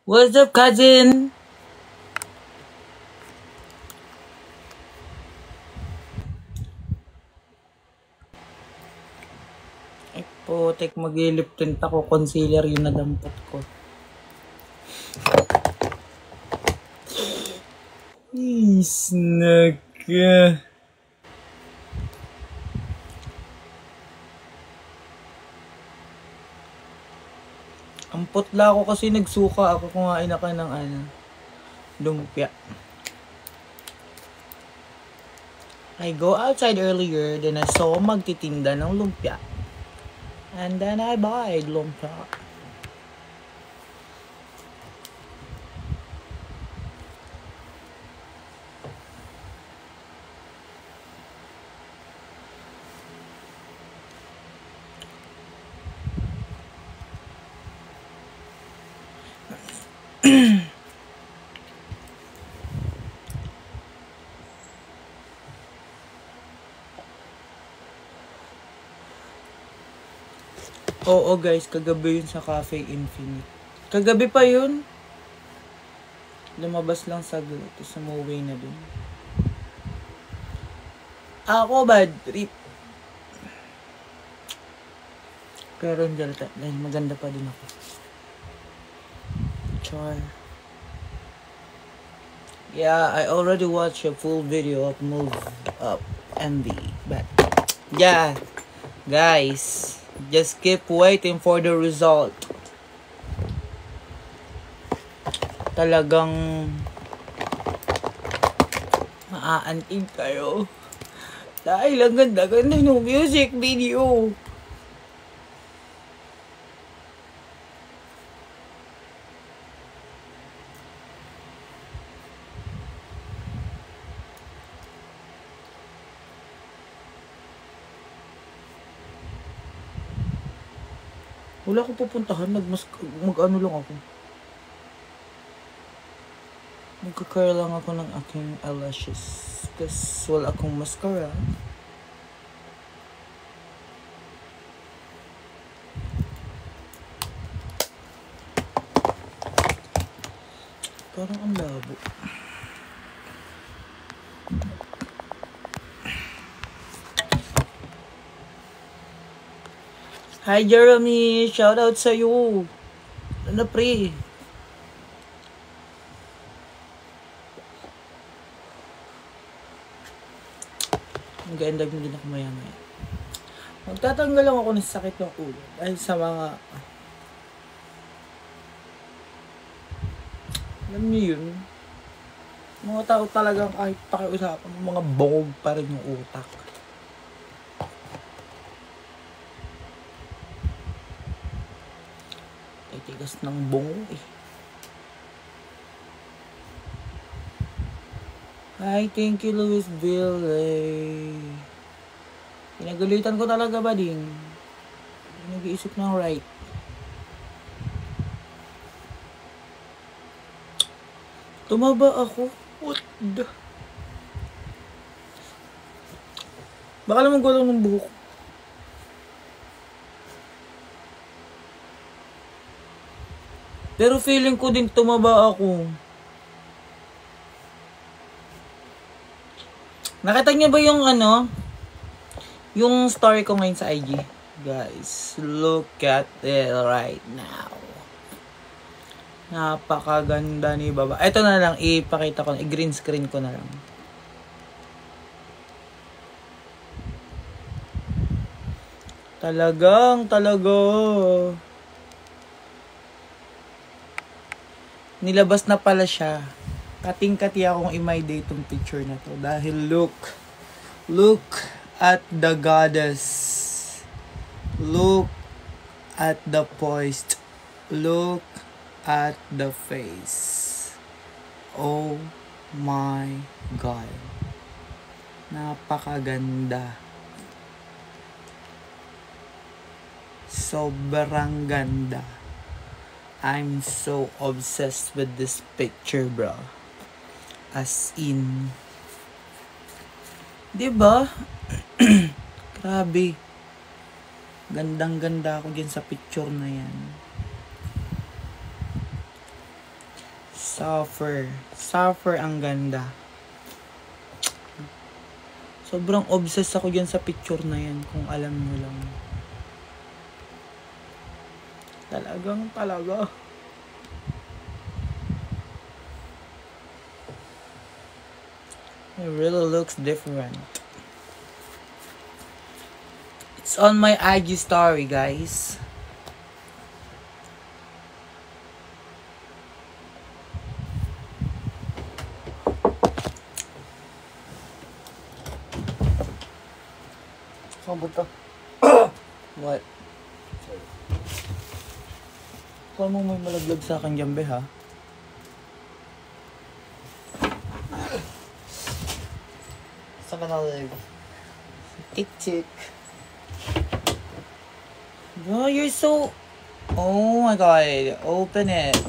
What's up, cousin? Ay, putik, mag-lip tint ako. Concealer yung nadampot ko. Snack ka. Ang putla ko kasi nagsuka ako kumain ako ng lumpia. I go outside earlier, then I saw magtitinda ng lumpia. And then I buy lumpia. Oo guys, kagabi yun sa Cafe Infinite. Kagabi pa yun. Lumabas lang saglit, tapos umuwi na dun. Ako bad trip. Pero dahil maganda pa din ako. Char. Yeah, I already watched a full video of Move Up MV. But yeah, guys, just keep waiting for the result. Talagang maaantig kayo. Dahil ang ganda-ganda ng music video. Wala akong pupuntahan, mag-ano lang ako. Magka-curl lang ako ng aking eyelashes. Kasi wala akong mascara. Parang ang labo. Hi Jeremy! Shoutout sa'yo! Ano pre? Mag-endag mo din ako maya-maya. Magtatanggal lang ako ng sakit ng ulo. Dahil sa mga... Alam niyo yun? Mga tao talagang kahit pakiusapan, mga bongog pa rin yung utak. Tigas ng bongo eh. Hi, thank you Louisville. Pinagalitan ko talaga ba din? Nag-iisip ng right. Tumaba ako. What the? Baka naman gulong ng buhok. Pero feeling ko din tumaba ako. Nakita niyo ba yung yung story ko ngayon sa IG? Guys, look at it right now. Napakaganda ni Baba. Ito na lang, ipakita ko, i-green screen ko na lang. Talaga. Nilabas na pala siya. Kating-kati akong i-my-day itong picture na to. Dahil look at the goddess. Look at the poised. Look at the face. Oh my God. Napakaganda. Sobrang ganda. I'm so obsessed with this picture, bro. As in, diba? Grabe. Gandang-ganda ako dyan sa picture na yan. Suffer. Suffer ang ganda. Sobrang obsessed ako dyan sa picture na yan, kung alam nyo lang. Talaga. It really looks different. It's on my IG story, guys. What? Kung mo may malaglag sa akin dyan, be, ha? Saan ka nalaglag? Tik-tik. Bro, you're so... Oh my god. Open it.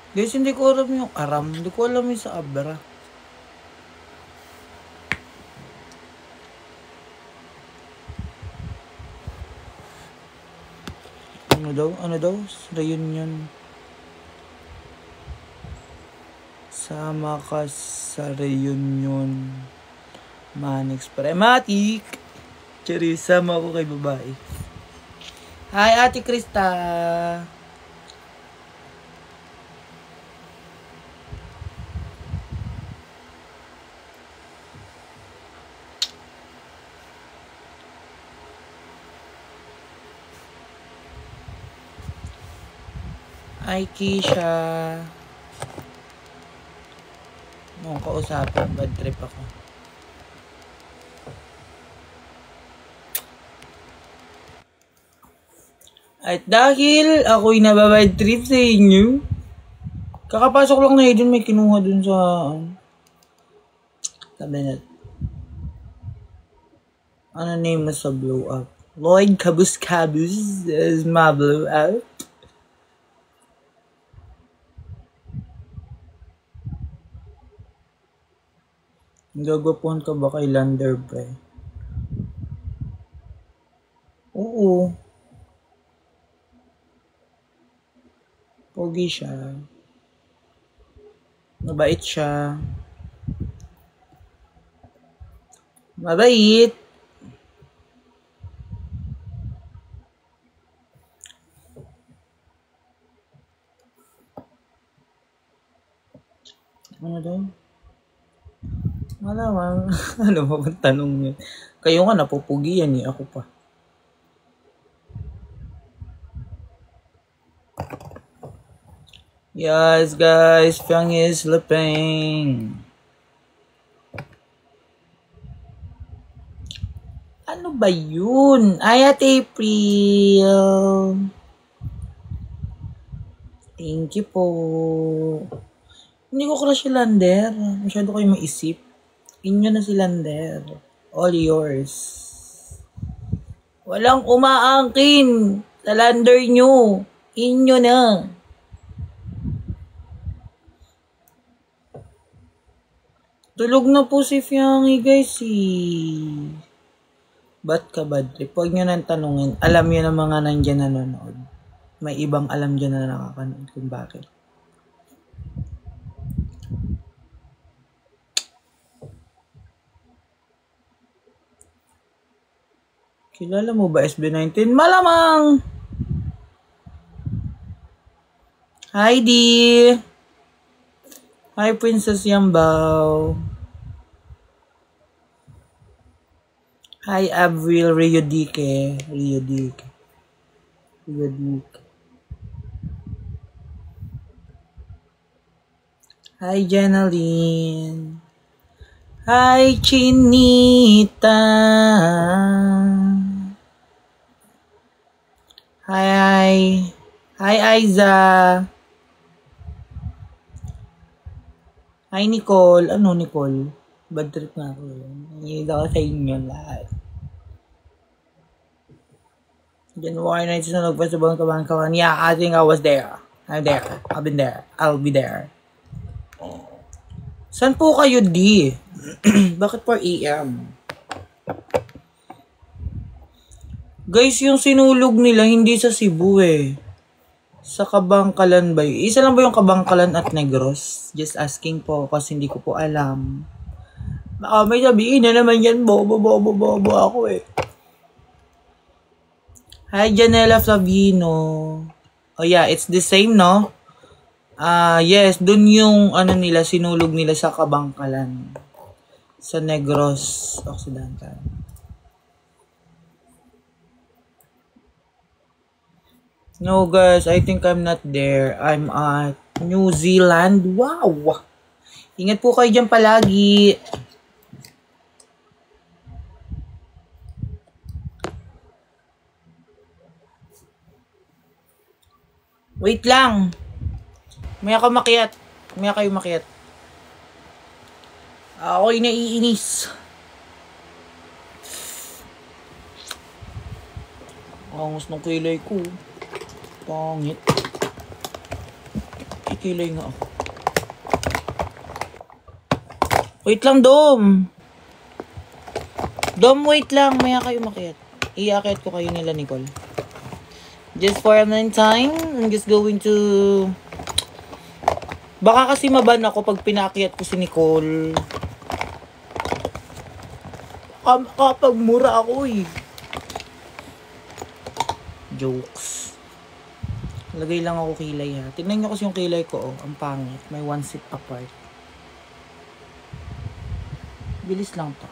Guys, hindi ko alam yung aram. Hindi ko alam yung sa abra. Ano daw? Reunion. Sama ka sa reunion. Manix Prematic. Charis, sama ako kay babae. Hi, Ate Krista. Hi, Keisha. Nung kausapin, bad trip ako. At dahil ako'y nababad trip sa inyo, kakapasok lang na yun, may kinuha dun sa... Cabinet. Ano name mo sa blow up? Lloyd Cabus is my blow up. Gagwapuhan ka ba kay Lander, pre? Oo. Pogi siya. Mabait siya. Mabait. Ano daw? Malamang. Ano ba bang tanong niya? Kayo nga napupugi yan eh. Ako pa. Yes, guys. Fyang is sleeping. Ano ba yun? Ay, Ate April. Thank you po. Hindi ko crush si Lander. Masyado kayo maisip. Inyo na si Lander. All yours. Walang umaangkin sa Lander nyo. Inyo na. Tulog na po si Fiangi, guys. Ba't ka bad trip? Huwag nyo nang tanungin. Alam nyo na mga nandyan nanonood. May ibang alam dyan na nakakanood kung bakit. Kilala mo ba SB19? Malamang! Heidi! Hi, Princess Yambao. Hi, Avril Riodike. Hi, Jenaline. Hi, Chinita. Hi, Aiza. Hi, Nicole. Ano, Nicole? Bad trip nga ako. Nanginig ako sa inyo lahat. January 19 na nagpasabang kawan-kawan. Yeah, I think I was there. I'm there. I've been there. I'll be there. Saan po kayo, D? Bakit 4 AM? Guys, yung sinulog nila, hindi sa Cebu eh. Sa Kabangkalan ba yun? Isa lang ba yung Kabangkalan at Negros? Just asking po kasi hindi ko po alam. Baka may sabihin na naman yan, bobo ako eh. Hi, Janela Flavino. Oh yeah, it's the same, no? Yes, dun yung ano nila, sinulog nila sa Kabangkalan. Sa Negros Occidental. No guys, I think I'm not there. I'm at New Zealand. Wow! Ingat po kayo dyan palagi. Wait lang. Maya kayo makiat. Ako'y naiinis. Angus ng kilay ko. Pangit. Kikilay nga ako. Wait lang, Dom. Dom, wait lang. Maya kayo makiat. Iakit ko kayo nila, Nicole. Just for a time, I'm just going to... Baka kasi maban ako pag pinakyat ko si Nicole. Kapag mura ako eh. Jokes. Lagay lang ako kilay ha. Tignan nyo kasi yung kilay ko, oh. Ang pangit. May one seat apart. Bilis lang to.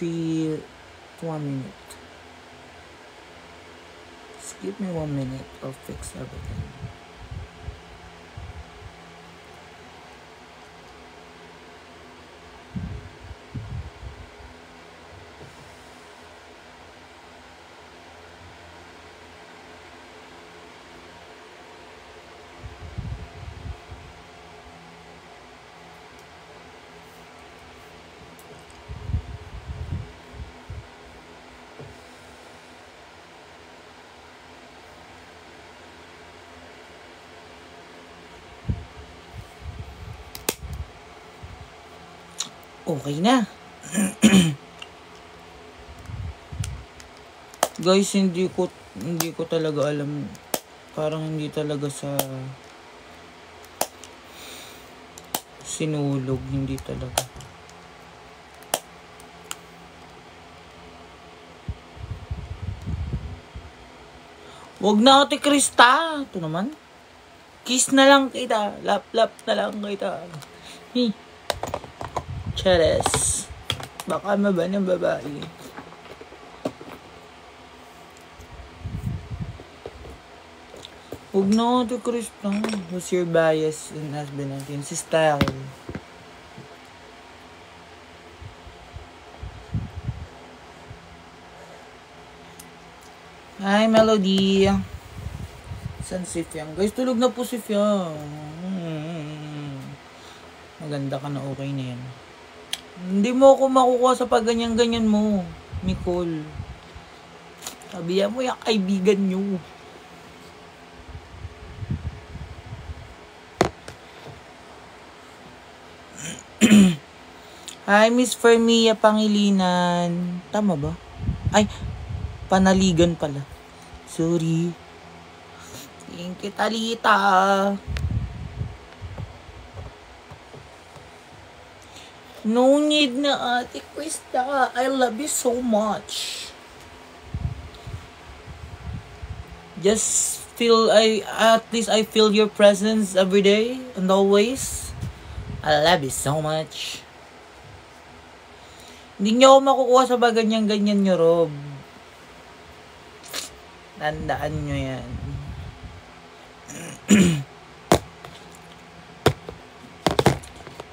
1 minute. Just give me 1 minute. I'll fix everything. Okay na. Guys, hindi ko talaga alam. Parang hindi talaga sa sinulog, hindi talaga. Wag na Ate Krista. Ito naman. Kiss na lang kita. Lap-lap na lang kita. Cheres. Baka maba ng babae. Huwag na Ate Krista. Who's your bias in husband natin? Si Style. Hi, Melody. San si Fiang? Guys, tulog na po si Fiang. Maganda ka na, okay na yan. Hindi mo ako makukuha sa pagganyan-ganyan mo, Nicole. Sabihan mo yung kaibigan nyo. Hi, Miss Fermia Pangilinan. Tama ba? Ay, Panaligan pala. Sorry. Thank you, Talita. No need na Ate Krista. I love you so much. Just feel, at least I feel your presence every day and always. I love you so much. Hindi niyo ako makukuha sa baganyan-ganyan nyo, Rob. Tandaan nyo yan.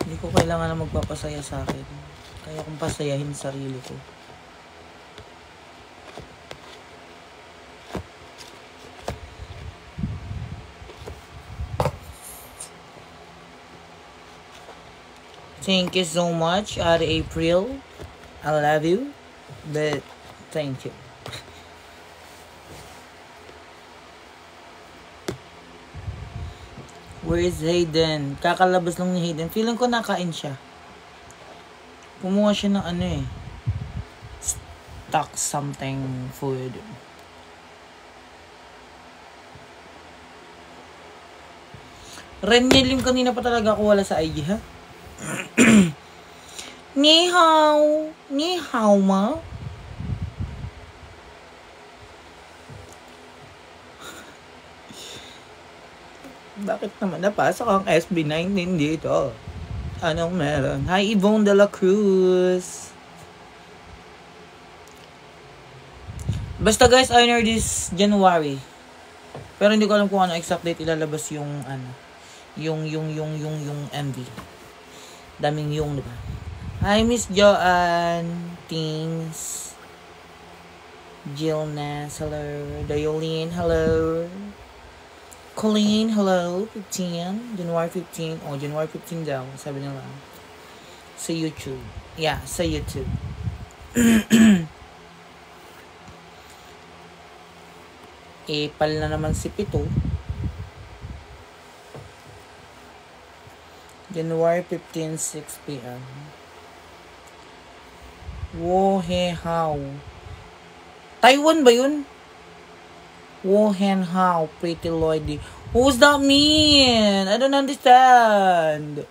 Hindi ko kailangan na magpapasaya sa akin. Kaya kong pasayahin sarili ko. Thank you so much, Ate April. I love you, but thank you. Where is Hayden? Kakalabas lang ni Hayden. Feeling ko nakain siya. Kumuha siya ng ano eh. stock something food. Renny Lim, kanina pa talaga ako wala sa IG, ha? Ni hao. Ni hao, ma? Bakit naman napasok ang SB19 dito? Anong meron? Hi, Yvonne de la Cruz. Basta guys, I know this January. Pero hindi ko alam kung ano exact date ilalabas yung yung MV. Daming yung, diba? Hi, Miss Joanne. Things. Jill Ness, hello. Diolene, hello. Colleen, hello. 15. January 15. Oh, January 15 daw. Sabi nila. Sa YouTube. Yeah, sa YouTube. Epal na naman si Pito. January 15, 6 p.m. Wo He Hao. Taiwan ba yun? Wo Hen Hao, Pretty Lloydie. Who's that mean? I don't understand.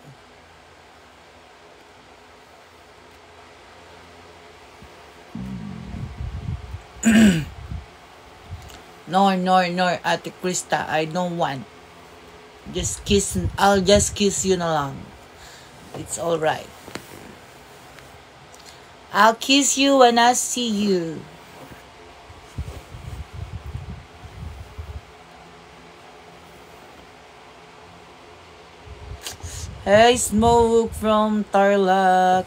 No, Ate Krista, I don't want. I'll just kiss you na lang. It's alright. I'll kiss you when I see you. Hey, Smoke from Tarlac.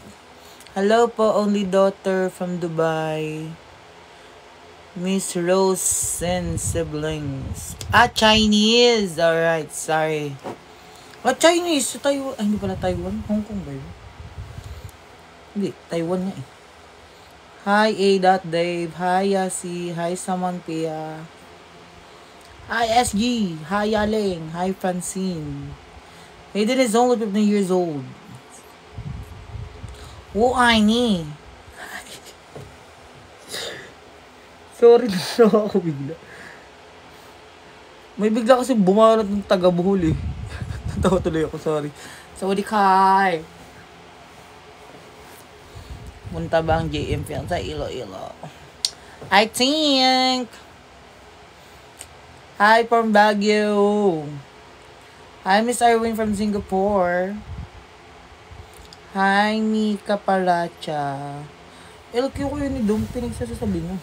Hello po, only daughter from Dubai. Miss Rose and siblings. Chinese. Alright, sorry. Chinese. Sa Taiwan. Ay, hindi pala Taiwan. Hong Kong ba yun? Hindi, Taiwan nga eh. Hi, A.Dave. Hi, Yasi. Hi, Samantha. Hi, SG. Hi, Yaling. Hi, Francine. Hayden is only 15 years old. Wo ay ni. Sorry na ako bigla. May bigla kasi bumalat ng taga-Bohol eh. Natawa tuloy ako, sorry. Sawadee kai. Punta ba ang JM Film sa Iloilo? I think. Hi from Baguio. Hi Miss Irwin from Singapore. Hi Mika Paracha. LQ ko yun ni Dom. Pinagsasasabi mo.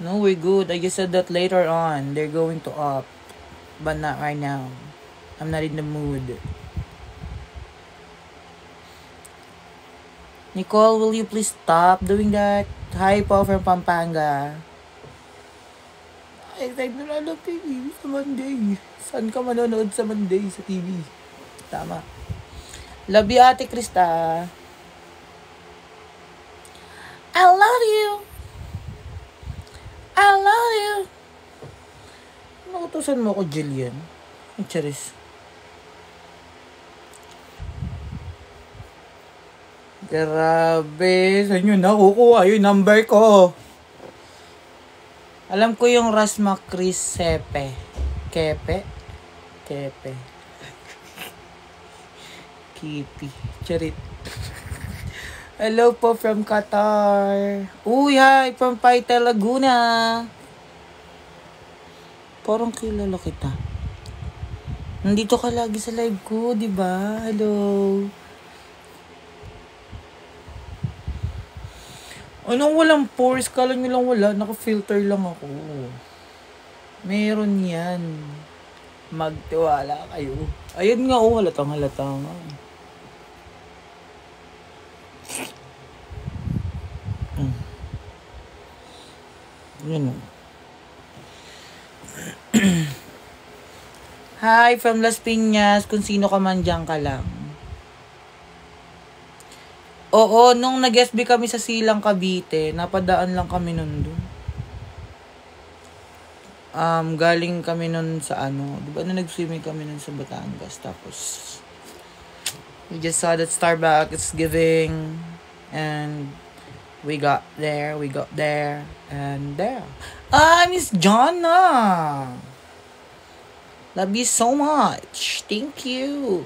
No, we're good. I just said that later on. They're going to up. But not right now. I'm not in the mood. Nicole, will you please stop doing that? Hi po from Pampanga. I like nalala TV sa Monday. Saan ka manonood sa Monday sa TV? Tama. Love you, Ate Krista. I love you. I love you. Nakutusan mo ako, Jillian. Ay, charis. Grabe. Saan nyo nakukuha yung number ko? Alam ko yung Rasma Chris Sepe. Kepe. Kipi. Charit. Hello po from Qatar. Uy, hi from Paita, Laguna. Parang kilala kita. Nandito ka lagi sa live ko, di ba? Hello. Anong walang pores? Kala nyo lang wala. Naka-filter lang ako. Meron yan. Magtiwala kayo. Ayun nga, oh, halatang nga. Yun o. Hi from Las Piñas. Kung sino ka man dyan ka lang. Oo, nung nag-SB kami sa Silang Cavite, napadaan lang kami nun doon. Galing kami nun sa ano, di ba na nag-swimming kami nun sa Batangas, tapos we just saw that Starbucks is giving, and We got there, and there. Ah, Miss Jonna! Love you so much. Thank you.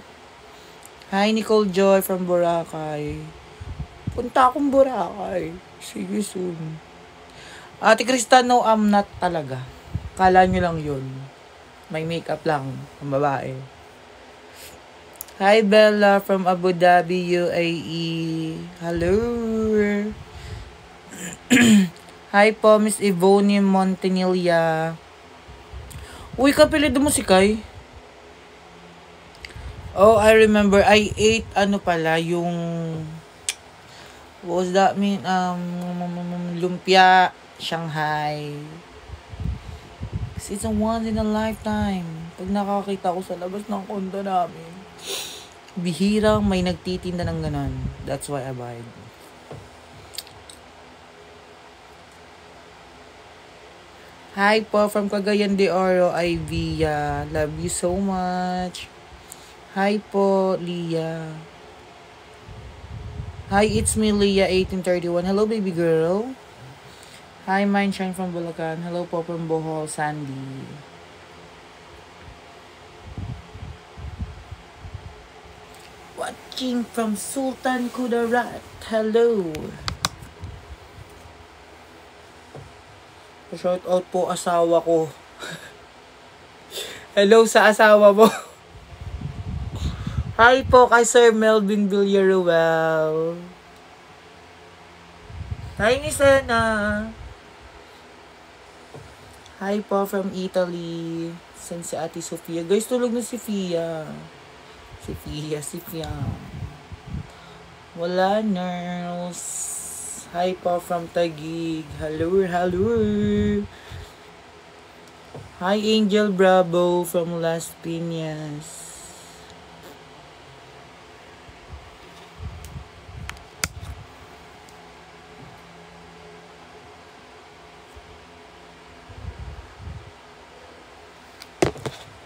Hi, Nicole Joy from Boracay. Punta akong Boracay. See you soon. Ate Krista, no, I'm not talaga. Kala nyo lang yun. May makeup lang ang babae. Hi, Bella from Abu Dhabi, UAE. Hello. Hi po, Miss Ivone Montanilla. Uy, kapilido mo si Kai. Oh, I remember. I ate, yung... What was that mean? Lumpia, Shanghai. It's a once in a lifetime. Pag nakakita ko sa labas ng kondo namin, bihirang may nagtitinda ng ganon. That's why I buy it. Hi po from Cagayan de Oro, Ivia. Love you so much. Hi po, Leah. Hi, it's me, Leah, 1831. Hello, baby girl. Hi, Mindshine from Bulacan. Hello po from Bohol, Sandy. Watching from Sultan Kudarat. Hello. Shout out po asawa ko. Hello sa asawa mo. Hi po kay Sir Melvin Villaruel. Hi ni Sena. Hi po from Italy. San si Ate Sofia. Guys, tulog na si Fia. Si Fia. Wala nurse. Hi po from Taguig. Hello. Hi Angel Bravo from Las Piñas.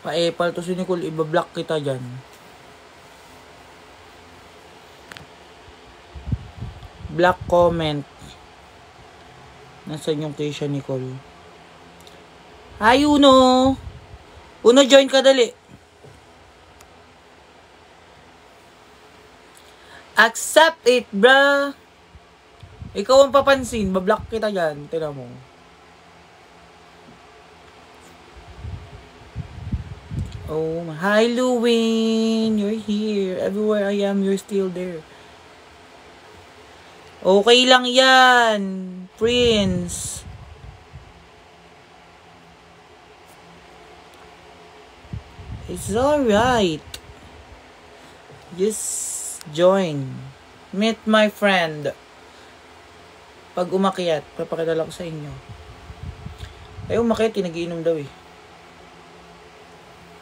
Pa-epal to si Nicole. Iba-block kita dyan. Black comment. Nasaan yung Keisha Nicole? Hi, Uno! Uno, join ka dali. Accept it, bruh! Ikaw ang papansin. Bablock kita dyan. Tira mo. Oh, hi, Luwin! You're here. Everywhere I am, you're still there. Okay lang yan, Prince. It's alright. Just join. Meet my friend. Pag umakyat, papakilala ko sa inyo. Ay, umakyat, nagiinom daw eh.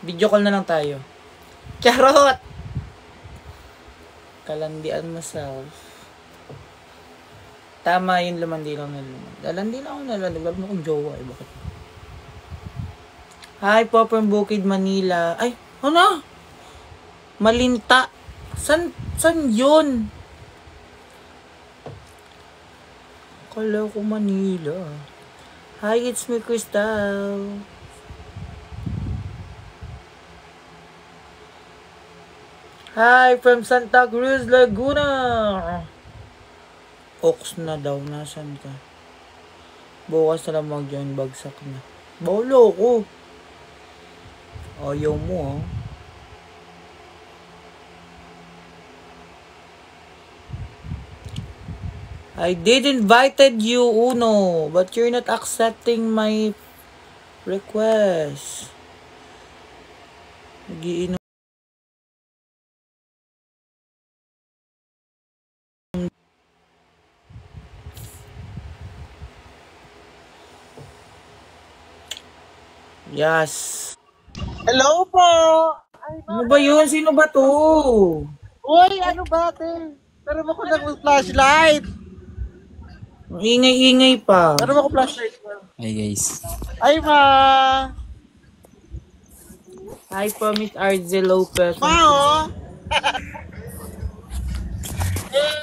Video call na lang tayo. Charot! Kalandian myself. Tama yung lamandi lang na laman. Lalandi lang ako na laman. Naglalap mo kong jowa eh. Bakit? Hi po from Bukid, Manila. Ay, ano? Malinta. San yun? Kala ko Manila. Hi, it's me, Crystal. Hi from Santa Cruz, Laguna. Ox na daw. Nasaan ka? Bukas na lang mag-join. Bagsak na. Bawlo ko. Ayaw mo, I did invited you, Uno. But you're not accepting my request. Nagiinom. Yes. Hello po! Ay, Ano ba yun? Sino ba to? uy, ano ba, te? Meron ako ng flashlight. Ang ingay-ingay pa. Meron ako flashlight. Hi guys. Ay, ma! Hi po, Miss RJ Lopez. Ma, oh!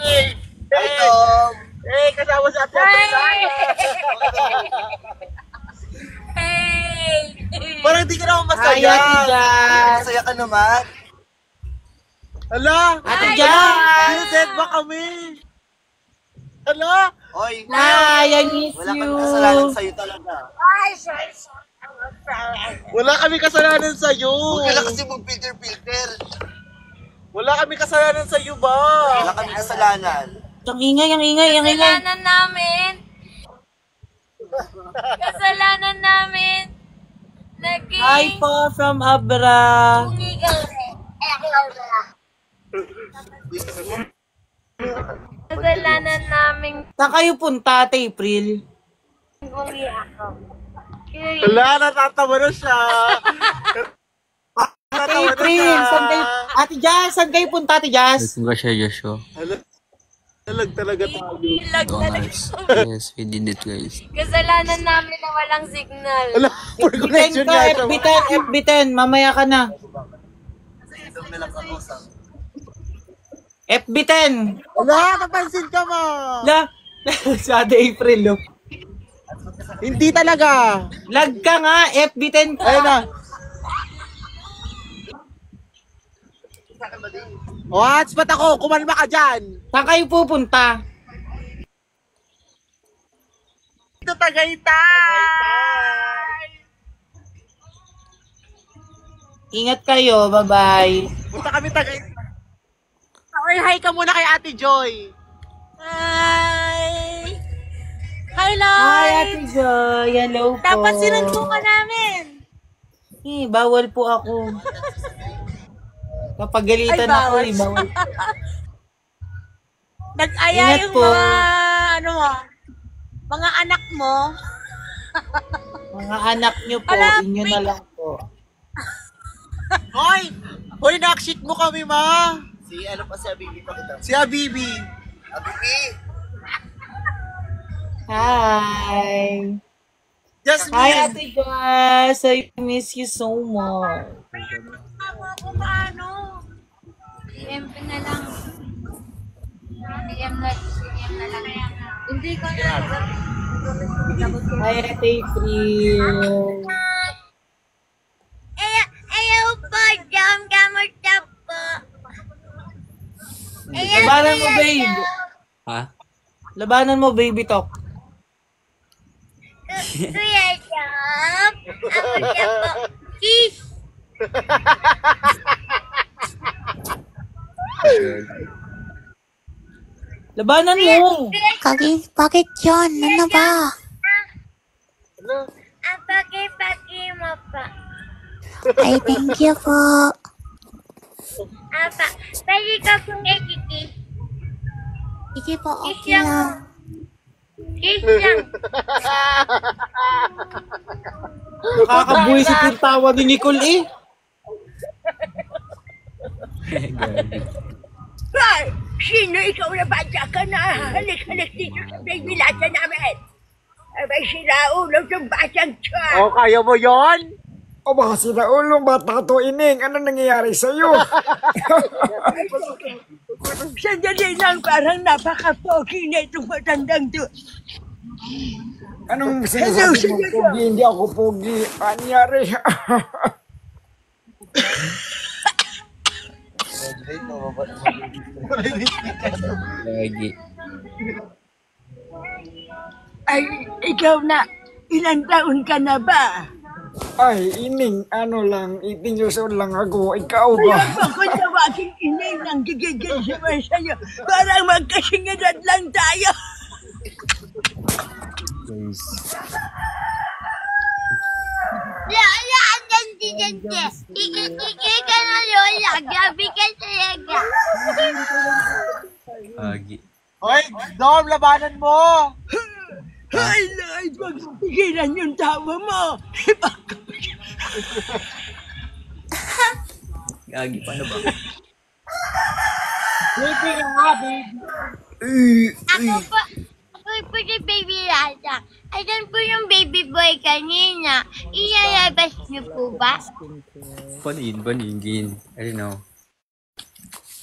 Hey! Hey, Tom! Eh, kasama sa atin. Hey! Parang hindi ka naman Hi, masaya. Ate Jazz. Masaya ka naman. Hala! Ate Jazz. Dineded ba kami? Hala! Oy, Hi, I miss wala you. kang kasalanan sa'yo talaga. Wala kami kasalanan sa'yo. Huwag ka lang kasi mag-filter-filter. Wala kami kasalanan sa'yo ba? Wala kami kasalanan. Ang ingay, ang ingay, ang ingay. Kasalanan namin. Kasalanan namin. Naging... Hi po from Abra. Umigal eh. Kasalanan namin Saan kayo punta, Ate April? umiako. Wala, natatawa na siya. Ate April, saan kayo? Ate Jazz, saan kayo punta, Ate Jazz? Kung siya, Joshua. Hala, talag talaga tayo. Ilag Oh, talaga. nice. Yes, we did it, guys. Kasalanan namin na walang signal. Hala, for FB10 connection ka, nga siya. FB10, FB10, mamaya ka na. FB10! Wala, napansin ka mo. La, sa Ate April, oh. Hindi talaga. Lag ka nga, FB10 ka. Ayun na. O, hotspot ako. Kumalma ka dyan. Saan kayo pupunta? Ito, Tagaytay. Ingat kayo, bye-bye. Punta kami Tagaytay. Okay, hi ka muna kay Ate Joy. Hi! Hi, Hi, Lord! Ate Joy. Hello po. Dapat sinundo ka namin. Bawal po ako. Papagalitan Ay, ako, bawal. bawal. Nag-aya Ingat yung po. mga anak mo. Mga anak nyo po, Ala, inyo na lang po. Hoy! Hoy, nakshit mo kami, ma. Si ano pa si Abibi pa kita. Si Abibi. Abibi! Hi. Jasmine. Hi, Ate Jazz. I miss you so much. Kung paano? DM na lang. DM na lang. Hindi ko na. Hi, Ate April. Ayaw po, jam gamot na po. Labanan mo, babe. Ha? Labanan mo, baby talk. Kuya Jam, ako na po. Kiss! Labanan mo. Bakit yun? Ano ba? Ang paki-paki mo po. Ay, thank you po. Apa, pwede ka pong ikikis. Sige po, okay lang. Kiss lang. Nakakabuisit yung tawa ni Nicole eh. Hoy! Sino ikaw na bata ka na? Halik-halik dito sa baby lata namin. Abay sila ulo ng batang tiyan. O, kaya mo yon? O baka sila ulong bata to, Ining. Ano nangyayari sa'yo? Sandali lang, parang napaka-pogi na itong matandang to. Anong sinasabi mo, Pogi? Hindi ako Pogi. Anyari. Lagi. Ay, ikaw na. Ilang taon ka na ba? Ay, Ining, ano lang, 18 years old lang ako. Ikaw ba? Ako tawagin inay ng gigigil naman sa'yo. Parang magkasingadad lang tayo. Guys. Lola, dandi. Ikikikil ka na, Lola. Gabi ka talaga. Lagi. Hoy, Dom, labanan mo. Ay, Lord, wag mo pigilan yung tawa mo. Lagi, paano ba? Baby nga, baby. Ako po si Baby Lata. Ayan po yung baby boy kanina. Ilalabas niyo po ba? Banin, gin. I don't know.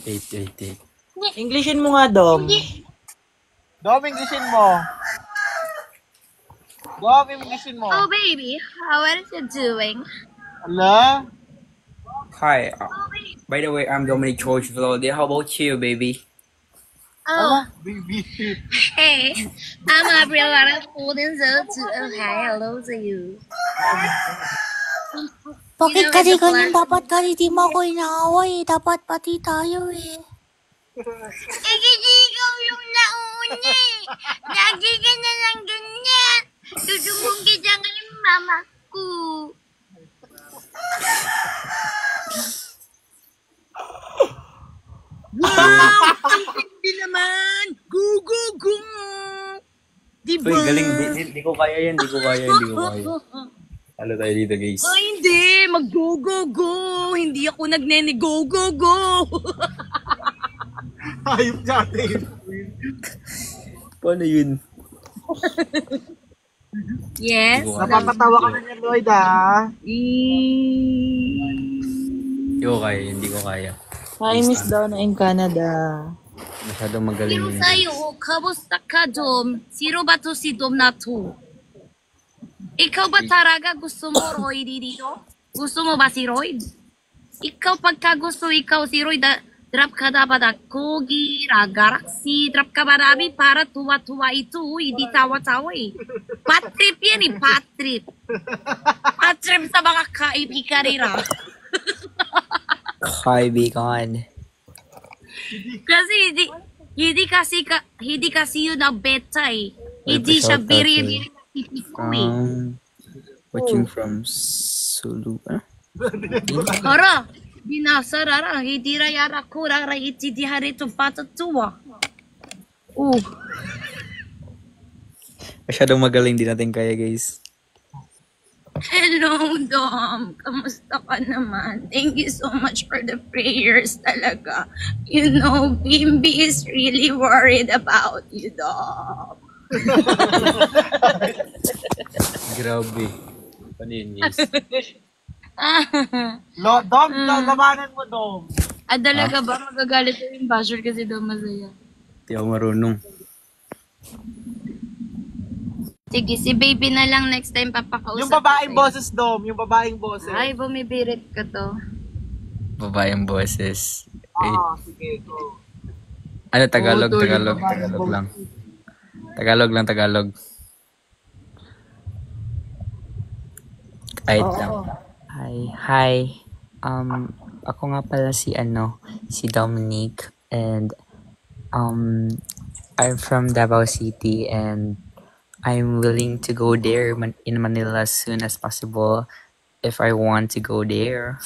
8. Englishin mo nga, Dom. Dom, Englishin mo. Dom, Englishin mo. Oh, baby, how are you doing? Ala? Hi. By the way, I'm Dominic George Velody. How about you, baby? Oh, Baby. hey, I'm Gabriela Golden to hello to you. Bakit kasi ganyan dapat kasi di mo ako inaaway? Dapat pati tayo eh. Eh, kasi ikaw yung nauna eh. Lagi ka na lang ganyan. Tutulong kita ng mama ko. Wow! Ang hindi naman! Go, go, go! Diba? Uy, galing. Di ko kaya yan. Di ko kaya. Halo tayo dito, guys. Ay, hindi! Mag-go, go, go! Hindi ako nagnene go, go, go! Ayop natin. Paano yun? Yes? Di ko kaya. Napapatawa ka na niya, Lloyd, ah. Hindi ko kaya. Hi, Miss Donna in Canada. Masyadong magaling Pero yun. sa'yo, kamusta ka, Dom? Sino ba to si Dom na to? Ikaw ba talaga gusto mo Roy dito? Gusto mo ba si Roy? Ikaw pagka gusto ikaw si Roy, drop ka dapat Kogi, Galaxy, drop ka ba namin para tuwa-tuwa ito, hindi tawa-tawa eh. Patrip yan eh, patrip. Patrip sa mga kaibigan nila. Kaibigan. Kasi hindi kasi yun ang beta eh. Hindi siya biri-biri ko eh. Watching from Sulu. Hara, binasarara, hindi rayara ko rara iti di hari to patatuwa. Masyadong magaling din natin kaya, guys. Hello, Dom. Kamusta ka naman? Thank you so much for the prayers talaga. You know, Bimbi is really worried about you, Dom. Grabe. Paano yun, guys? Dom, labanan mo, Dom. Talaga ba? Magagalit ko yung basher kasi Dom masaya. Hindi ako marunong. Sige, si baby na lang next time papakausap. Yung babaeng ko sa'yo. boses, Dom. Yung babaeng boses. Ay, bumibirit ka to. Babayang boses. Sige, go. Ano, Tagalog lang. Tagalog. Kahit lang. Hi. Ako nga pala si Dominic, and I'm from Davao City, and I'm willing to go there in Manila as soon as possible if I want to go there.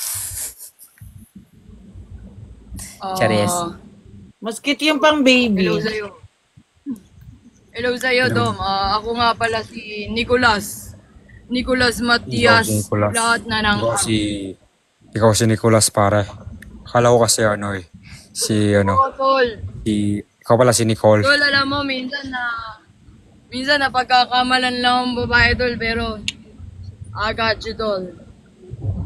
Charis. Mas cute yung pang baby. Hello sa'yo, Dom. Ako nga pala si Nicolas. Nicolas Matias. Nicolas. Lahat na ng... Ikaw si Nicolas, pare. Akala ko kasi Tol. ikaw pala si Nicole. Tol, alam mo, minsan napagkakamalan lang ang babae, Tol, pero I got you, Tol.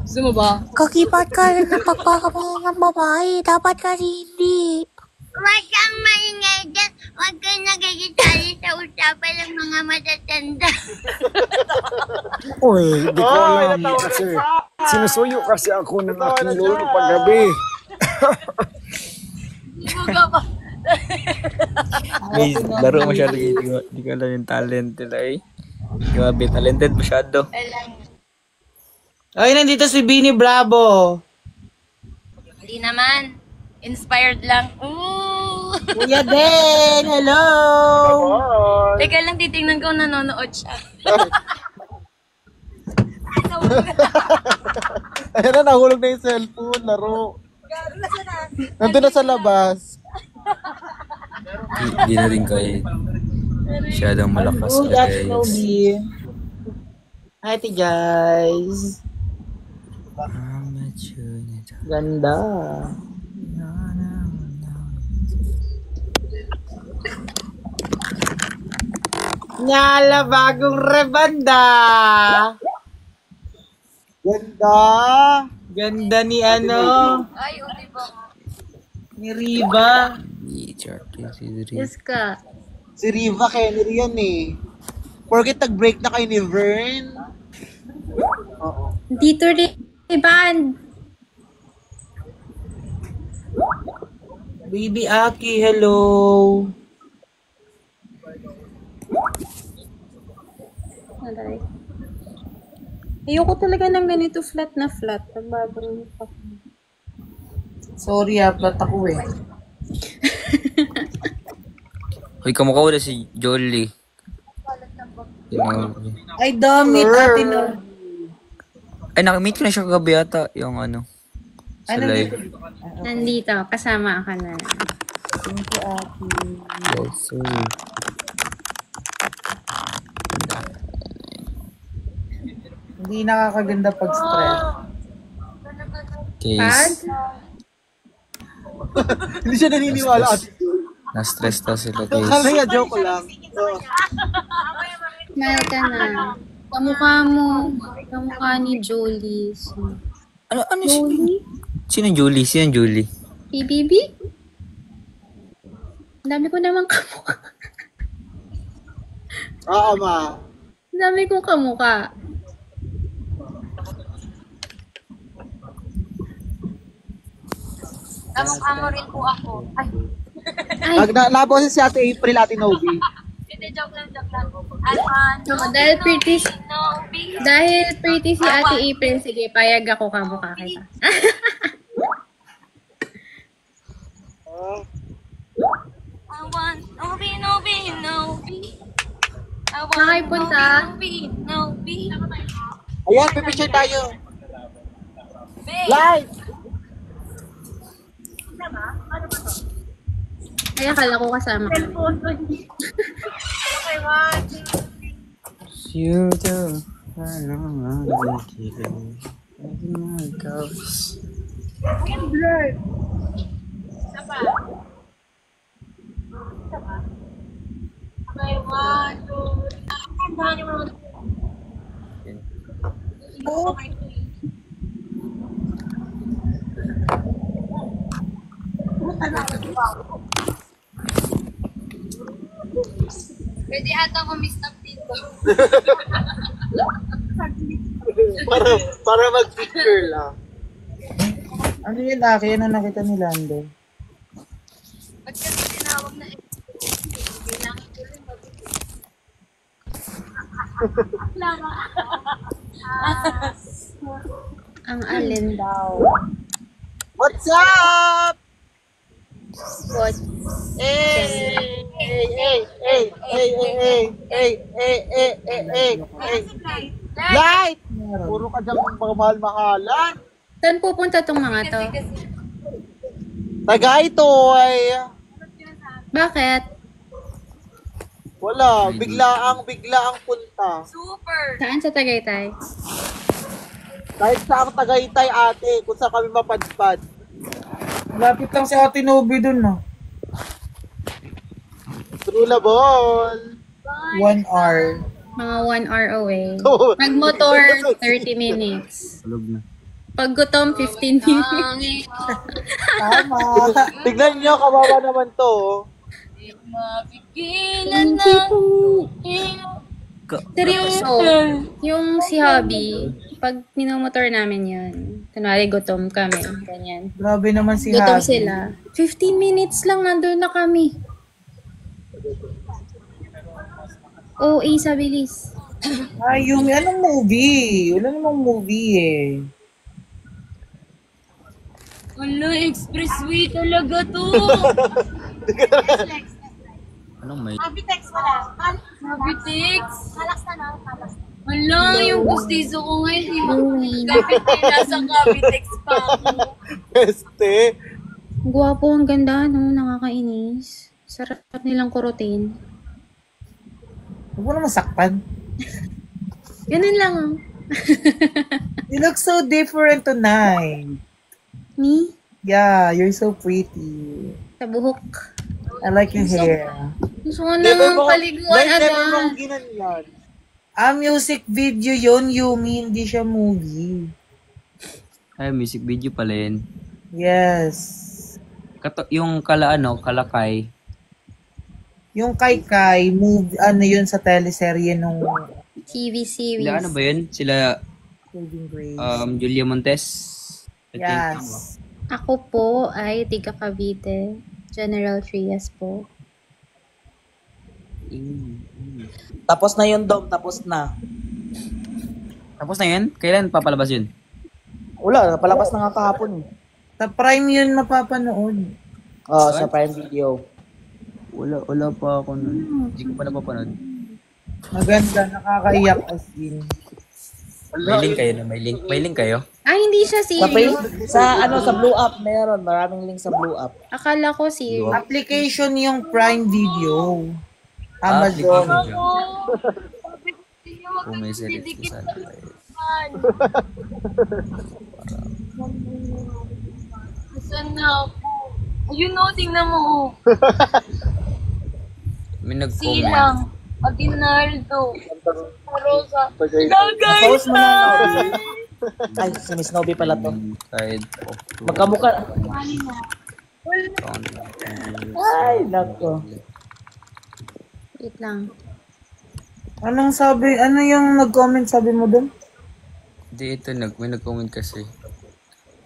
Gusto mo ba? Kakipat ka rin ng pagpapakain ng babae. Dapat kasi hindi. Huwag kang maingay dyan. Huwag kang nagagitali sa usapan ng mga matatanda. Uy, di ko alam kasi sinusuyo kasi ako ng aking lolo paggabi. Buga pa. Guys, laro masyado. Hindi ko alam yung talent nila eh. Grabe, talented masyado. Ay, nandito si Bini Bravo. Hindi naman. Inspired lang. Ooh! Kuya Den, hello! Teka lang, titingnan ko nanonood siya. Ayan na, nahulog na yung cellphone, laro. Nandun na sa labas. Hindi na rin kaya. Masyadong malakas Oh, ka, that's guys. Nobi. Hi, guys. Ganda. Nyala, bagong rebanda. Ganda. Ganda ni ano, Ay, di ba? ni Riba. Yes ka. Si Riva Kennedy yan eh. Porket nag-break na kayo ni Vern. Oo. Dito rin, band. Baby Aki, hello. Aray. Ayoko talaga ng ganito flat na flat. Nagbabang ako. Sorry flat ako eh. Hoy, kamukha ko na si Jolie. Ay, damit, ate no. Ay, nakamit ko na siya kagabi ata. Yung ano. Sa Ano live. dito? Nandito, kasama ka na. Thank you, ate. Yes, sir. Hindi nakakaganda pag stress. Case. Hindi siya naniniwala ate. Na-stress daw sila, Kala guys. niya, joke lang. Oo. Mahal ka na. Kamukha mo. Kamukha ni Jolie. Ano Jolie? Sino Julie? Sino Julie? PBB? Ang dami ko naman kamukha. Oo, ma. Ang dami kong kamukha. Kamukha mo rin po ako. Ay, Ay, Naboses si Ate April, Ate Novi. hindi, joke lang, joke lang. I want no, dahil pretty, no be. dahil pretty si Ate April, sige, payag ako kamukha kita. I want no be, no be, no be. I want Saan kayo punta? no be, no be. Ayan, pipicture tayo. Babe. Live! Ay, akala ko kasama ka. You do. Ano nga, ghost. I want to. Pwede ata kumistap dito. para mag-picture lang. Ano yun, Aki? Ano nakita ni Lando? Ba't kasi tinawag na kailangan ko rin Ang alin daw. What's up? What? Hey! Hey! Hey! Hey! Hey! Hey! Hey! Hey! Hey! Hey! Light! Puro ka dyan mga mahal-mahalan. Saan pupunta tong mga to? Tagaytoy. Bakit? Wala. Biglaang punta. super. Saan sa Tagaytay? Kahit sa ang Tagaytay ate, kung saan kami mapadpad. Lapit lang si Ate Nobi dun, no? True la ball. 1 hour. Mga 1 hour away. Oo. Nagmotor, 30 minutes. Tulog na. Pag gutom, 15 minutes. Tama. Tignan nyo, kawawa naman to. oh. Mapigilan na. Seryoso, yung si Hobby, pag minomotor namin yun, kunwari gutom kami, ganyan. Grabe naman si Gutom Habi. sila. 15 minutes lang nandun na kami. OA sa bilis. Ay, yung anong movie? Wala namang movie eh. Wala, expressway talaga to. Anong may? Mabitex. Wala, yung gustizo ko ngayon. Di ba? Kapit na nasa Cavitex pa ako. Este. Guwapo, ang ganda, no? Nakakainis. Sarap nilang kurutin. Huwag mo naman sakpan. Ganun lang, oh. You look so different tonight. Me? Yeah, you're so pretty. Sa buhok. I like your hair. Gusto ko naman paliguan, Never Adam. mong ginanyan. Music video yun, Yumi. Hindi siya movie. Ay, music video pala yun. Yes. Yung kalakay. Yung Kai, move, ano yun sa teleserye nung TV series. Sila ano ba yun? Sila Saving Grace. Julia Montes. I think, Yes. tama. Ako po ay tiga Cavite. General Trias po. Tapos na yun, Dom. Tapos na. Tapos na yun? Kailan papalabas yun? Wala, napalabas na nga kahapon. Sa Prime yun mapapanood. Oo, sa Prime Video. Wala pa ako nun. Hindi ko pa napapanood. Maganda, nakakaiyak as in. May link kayo na? May link kayo? Ah, hindi siya series. Sa Blue App meron, maraming link sa Blue App. Akala ko series. Application yung Prime Video. Amazon. Kung may series ko sana kayo. Saan na ako? Ayun o, tingnan mo. May nag-comment. Silang. Aguinaldo. Rosa. Post mo na, Nobby. Ay, si Miss Nobby pala to. Side of Magkamukha. account. Ay, nako. Wait lang. Anong sabi? Ano yung nag-comment sabi mo doon? Hindi, ito. May nag-comment kasi.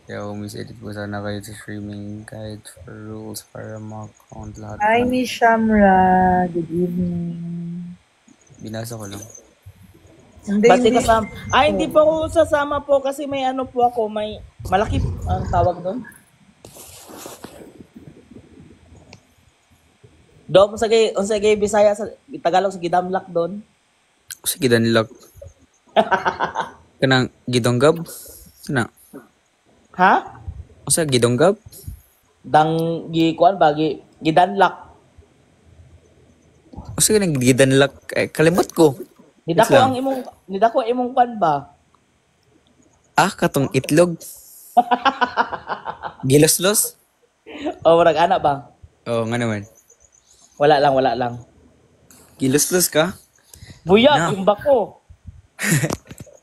Kaya umis-edit ko sana kayo sa streaming guide for rules para ma-account lahat. Hi, Miss Shamra. Good evening. Binasa ko lang. Hindi kasama. Ay, hindi po ako sasama po kasi may ano po ako. May malaki ang tawag doon. Dom, sa gay Bisaya, sa Tagalog, sa Gidamlak doon. Sige, danlak. Kanang gidonggab? Sana? Ha? O sa gidonggab? Kuan ba? Gidanlak. O sige, gidanlak. Kalimot ko. Nidako imong pan ba? Ah, katong itlog. Giloslos? O, marag anak ba? Oo, nga naman. Wala lang. Giloslos ka? Buya, No. yung bako.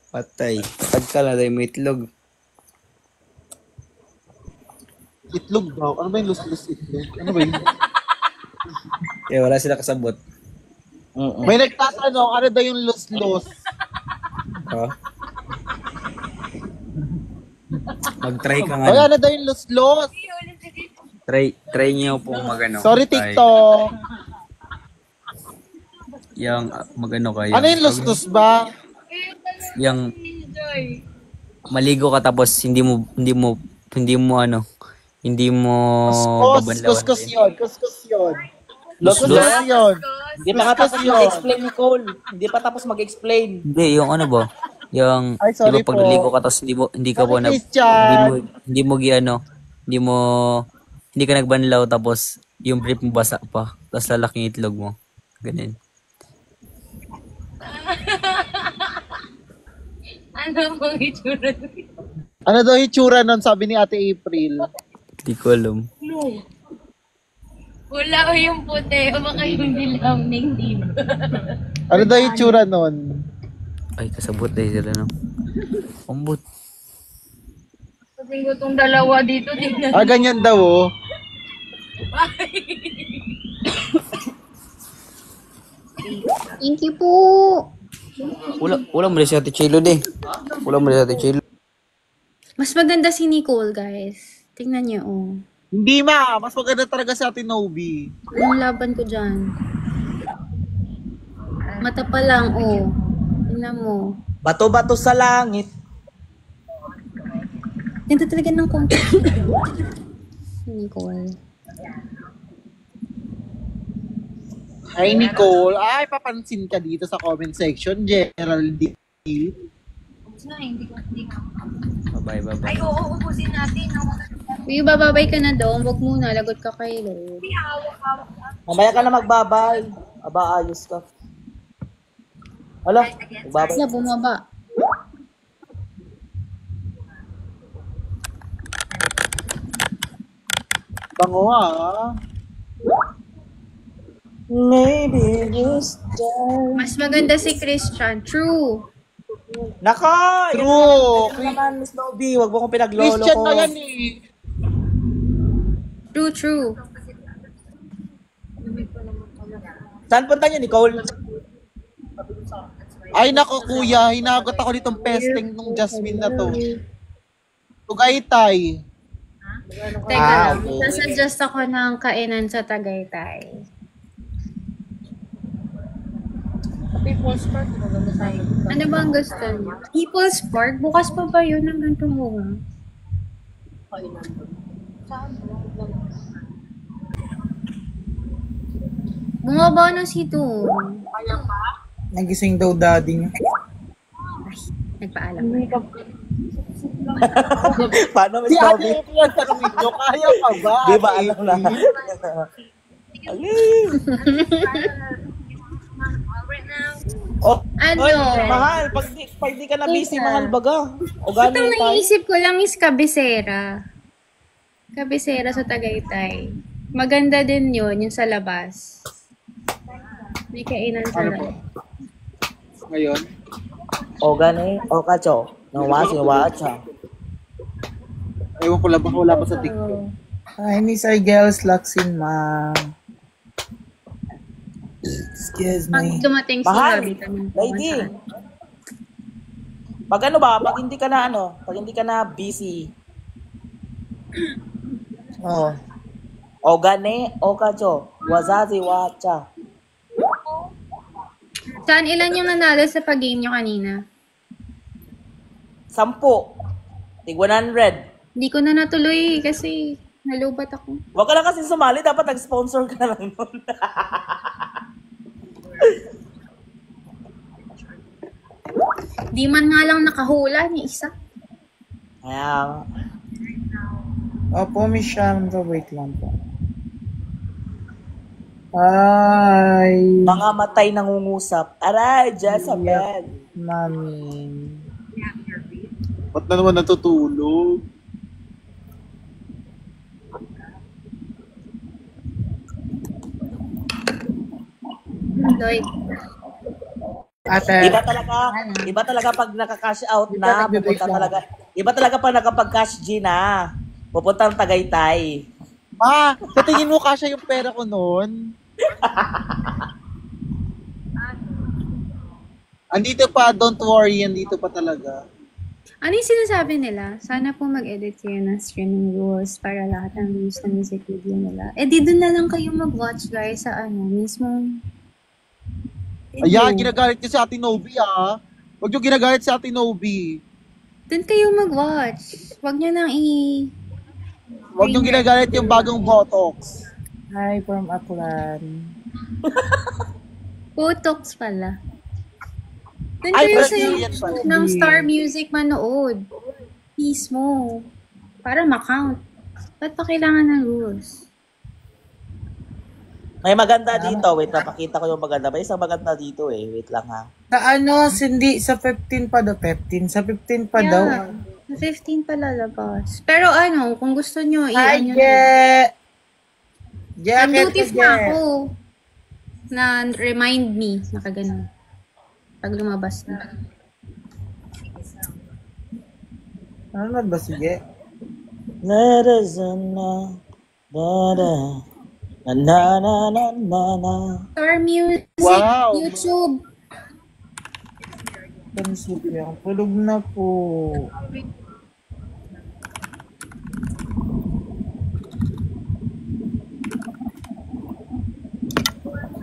Patay. Pagka na tayo may itlog. Itlog daw. Ano ba yung lus-lus itlog? Ano ba yun? Eh, wala sila kasabot. May nagtatanong, ano daw yung lus-lus? Ha? Mag-try ka nga. Ay, ano daw yung lus-lus? Try niyo po magano. Sorry, TikTok. Yung magano kayo. Ano yung lus-lus ba? Yung maligo ka tapos hindi mo babanlawan. Kuskus yun. Lus-lus yun. Hindi pa nga tapos mag-explain, Nicole. Hindi pa tapos mag-explain. Hindi, yung ano ba? Yung Ay, sorry diba pag po. naligo ka tapos hindi ka po Christian. hindi ka nagbanlaw tapos yung brief mo basa pa tapos lalaki yung itlog mo. Ganun. Ano pong itsura nito? Ano daw yung itsura nun, sabi ni Ate April? Hindi ko alam. Wala ko yung puti. O baka yung dilaw ng diba? Ano daw yung itsura nun? Ay, kasabot dahil sila no. Umbot. Kasi ko itong dalawa dito. Tingnan. Ganyan daw oh. Thank you po. Wala mo rin si Ate Chelo de. Wala mo rin si Ate Chelo. Mas maganda si Nicole, guys. Tingnan niyo, oh. Hindi mas maganda talaga si Ate Nobi. Anong laban ko dyan? Mata pa lang, oh. Tingnan mo. Bato-bato sa langit. Ganda talaga ng konti. Si Nicole. Hi Nicole. Ay, papansin ka dito sa comment section, Geraldine. Hindi ko. Bye. Ay, oo, ubusin natin. Uy, bababay ka na daw. Huwag muna. Lagot ka kay Lord. Mamaya ka na magbabay. Aba, ayos ka. Hala, magbabay. Wala, bumaba. Bango ah. Maybe this time. Mas maganda si Christian. True. Nako! True. Yan naman, Miss Nobby. Huwag mo kong pinaglolo Christian ko. na yan eh. True. Saan punta niyo, Nicole? Ay nako kuya, hinagot ako nitong pesting nung Jasmine na to. Tugaytay. Teka lang, okay. sasuggest ako ng kainan sa Tagaytay. Ano ba ang gusto niyo? People's Park? Bukas pa ba yun hanggang tumuha? Bumaba na si Doon. Nagising daw daddy niya. Nagpaalam. Paano Si Miss Ate Bobby? Amy ang tanongin nyo, kaya pa ba? Di ba Ate alam na? Amy? Aling! Oh, Ano? oy, mahal, pag di ka na busy, Isa. mahal baga. O Ito gano'n tayo. naisip ko lang is Cabecera. Cabecera sa Tagaytay. Maganda din yun, yung sa labas. May kainan sa labas. Ngayon? O gani, o kacho. Nawasi, wacha. Ewan ko lang, baka wala pa sa TikTok. Oh. Hi, Miss Argels, Laksin, ma. Excuse Pag me. dumating si Mahal, Habi kami. lady. Pag ano ba, pag hindi ka na ano, pag hindi ka na busy. Oh. O gani, o kacho. Wazazi, wacha. Saan ilan yung nanalo sa pag-game nyo kanina? 10. Tig 100. Hindi ko na natuloy kasi nalubat ako. Huwag ka lang kasi sumali, dapat nag-sponsor ka na lang nun. Di man nga lang nakahula ni isa. Kaya, opo, Miss Shamra, wait lang po. Ay, Mga matay nangungusap. Aray, Jezabel. mami. Ba't na naman natutulog? Lloyd. Ate, Iba talaga pag nakaka-cash out Di na, ba nagbe-break pupunta lang? talaga. Iba talaga pag nakapag-cash G na, pupunta ng Tagaytay. Ma, sa tingin mo kasya yung pera ko noon? Andito pa, don't worry, andito pa talaga. Ano yung sinasabi nila? Sana po mag-edit kayo ng streaming rules para lahat ng views ng music video nila. Eh, di doon na lang kayo mag-watch, guys, sa ano, mismong... Ayan, ginagalit niyo si Ate Nobi, ah. Huwag niyo ginagalit si Ate Nobi. Doon kayo mag-watch. Huwag nyo nang Huwag niyo ginagalit yung bagong Botox. hi from Aklan. Botox pala. Doon Ay, kayo sa Brazilian pala. ng Star Music manood. Mismo. Para ma-count. Ba't pa kailangan ng rules? May maganda dito. Wait, napakita ko yung maganda. May isang maganda dito eh. Wait lang ha. Sa ano, hindi, sa 15 pa daw, 15. Sa 15 pa daw. Sa 15 pa lalabas. Pero ano, kung gusto nyo, Hi, i-ano nyo. Nag-notif na ako. Na remind me. Nakaganon. Pag lumabas na. Ano ba, sige? Na-da-za-na, da-da. Na-na-na-na-na. Star Music, Wow. YouTube. Panisip yan. Tulog na po.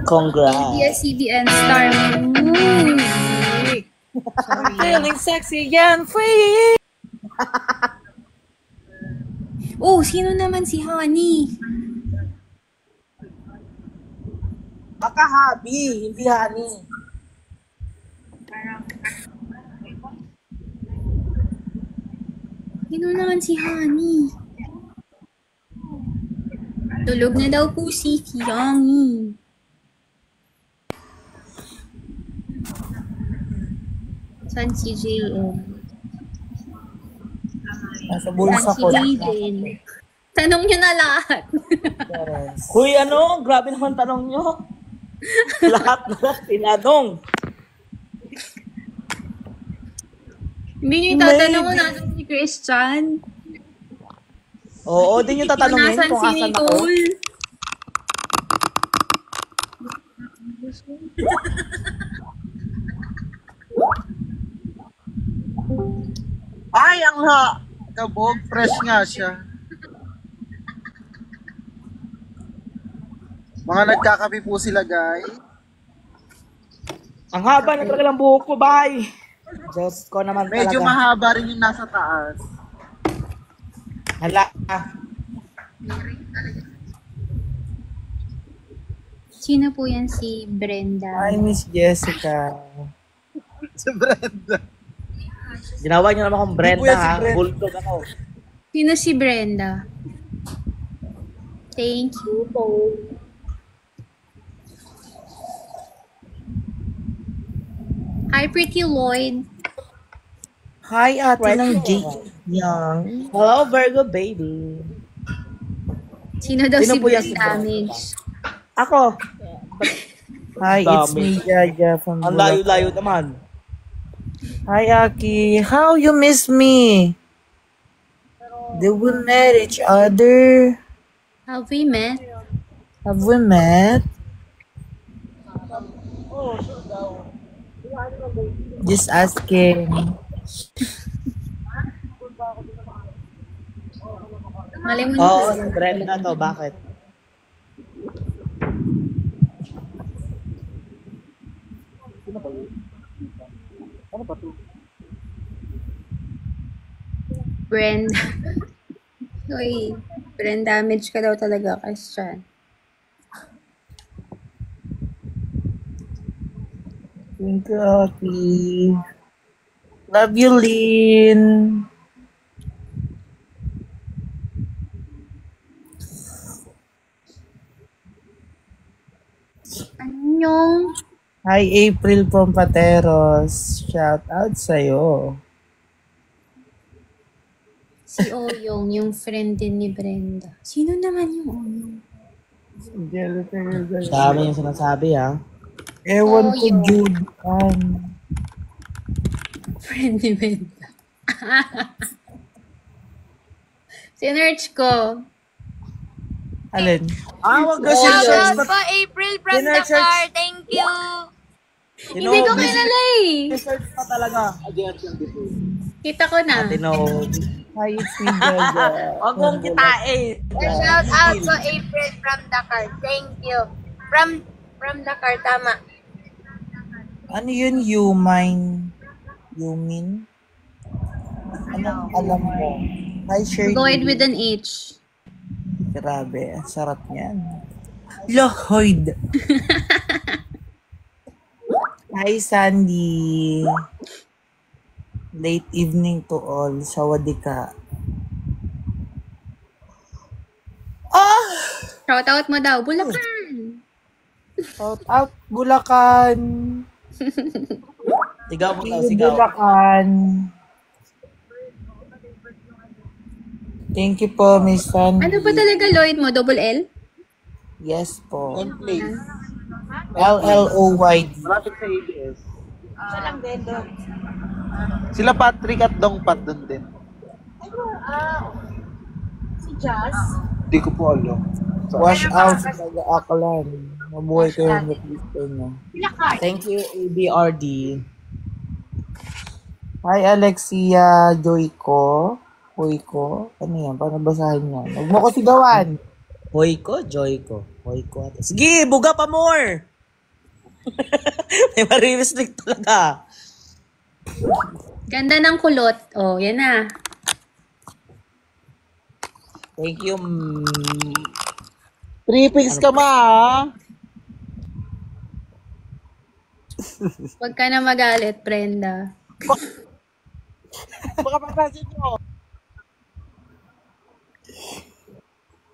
Congrats. ABS-CBN Star Music. Sorry. Feeling sexy and free. Oh, sino naman si Honey? Baka Habi, hindi Honey. Sino naman si Honey? Tulog na daw po si Fiyangi. Saan si JM? Nasa Saan bulsa si ko. Jaden? Tanong nyo na lahat. Huy, ano? Grabe naman tanong nyo. Lahat na tinanong. Hindi nyo itatanong kung nasan si Christian. Oo, di nyo tatanungin Nasan kung si asan ako. Nicole? Ay, ang kabog. Fresh nga siya. Mga nagkakapi po sila, guys. Ang haba na talaga ng buhok ko, bye! Diyos ko naman Medyo talaga. mahaba rin yung nasa taas. Hala. Sino po yan si Brenda? Hi, Miss Jessica. Si Brenda. Ginawa niyo naman akong Brenda, Hindi po yan si ha? Brenda. Bulldog ako. Sino si Brenda? Thank you po. Hi, Pretty Lloyd. Hi, ate Right ng here. Jake Young. Hello, Virgo baby. Sino daw Sino si po yan si Brenda? Brenda? Damage? Ako. Hi, it's me, Dami. Jaja from Ang Bulacan. layo-layo naman. Hi, Aki. How you miss me? Did we met each other? Have we met? Have we met? Just asking. Malay mo Oo, na. Brenda to. Bakit? Brenda. Uy, brand damage ka daw talaga, Christian. Thank you, Aki. Love you, Lynn. Anyong? Hi, April from Pateros. Shout out sa'yo. Si Oyong, yung friend din ni Brenda. Sino naman yung Oyong? Sa amin yung sinasabi, ha? Ewan ko, Oyong. Jude. Friend ni Brenda. Sinerch ko. Alin? Wag Kasi Shout search out pa- po April from Sinerch- Dakar. Thank you. Hindi ko kilala eh. Search pa talaga. Kita ko na. Tinod. Hi, it's me, Jaja. Huwag mong kitain. Shout out po April from Dakar. Thank you. From Dakar, tama. Ano yun, Yumin? Anong alam mo? Hi, Shirley. Lloyd with an H. Grabe, ang sarap niyan. Lloyd. Hi, Sandy. Late evening to all. Sawadika. Shoutout mo daw. Bulacan. Shout out, Bulacan. Sigaw mo daw, Hey, sigaw. Bulacan. Thank you po, Miss Sandy. Ano ba talaga Lloyd mo? Double L? Yes po. And place. LLOYD. Malapit sa ABS. Sila Patrick at Dongpat doon din. Si Jazz? Hindi ko po alam. Wash out sa Taga-Aklan. Mabuhay kayo ng Kristo niya. Thank you, ABRD. Hi, Alexia Joyko. Hoyko? Ano yan? Paano basahin yan? Huwag mo ko sigawan. Hoy ko, joy ko. Hoy ko. Sige, buga pa more! May marirestrict talaga. Ganda ng kulot. Oh, yan na. Thank you. 3 pics ka ma, ha? Huwag ka na magalit, Brenda. Baka papasin mo.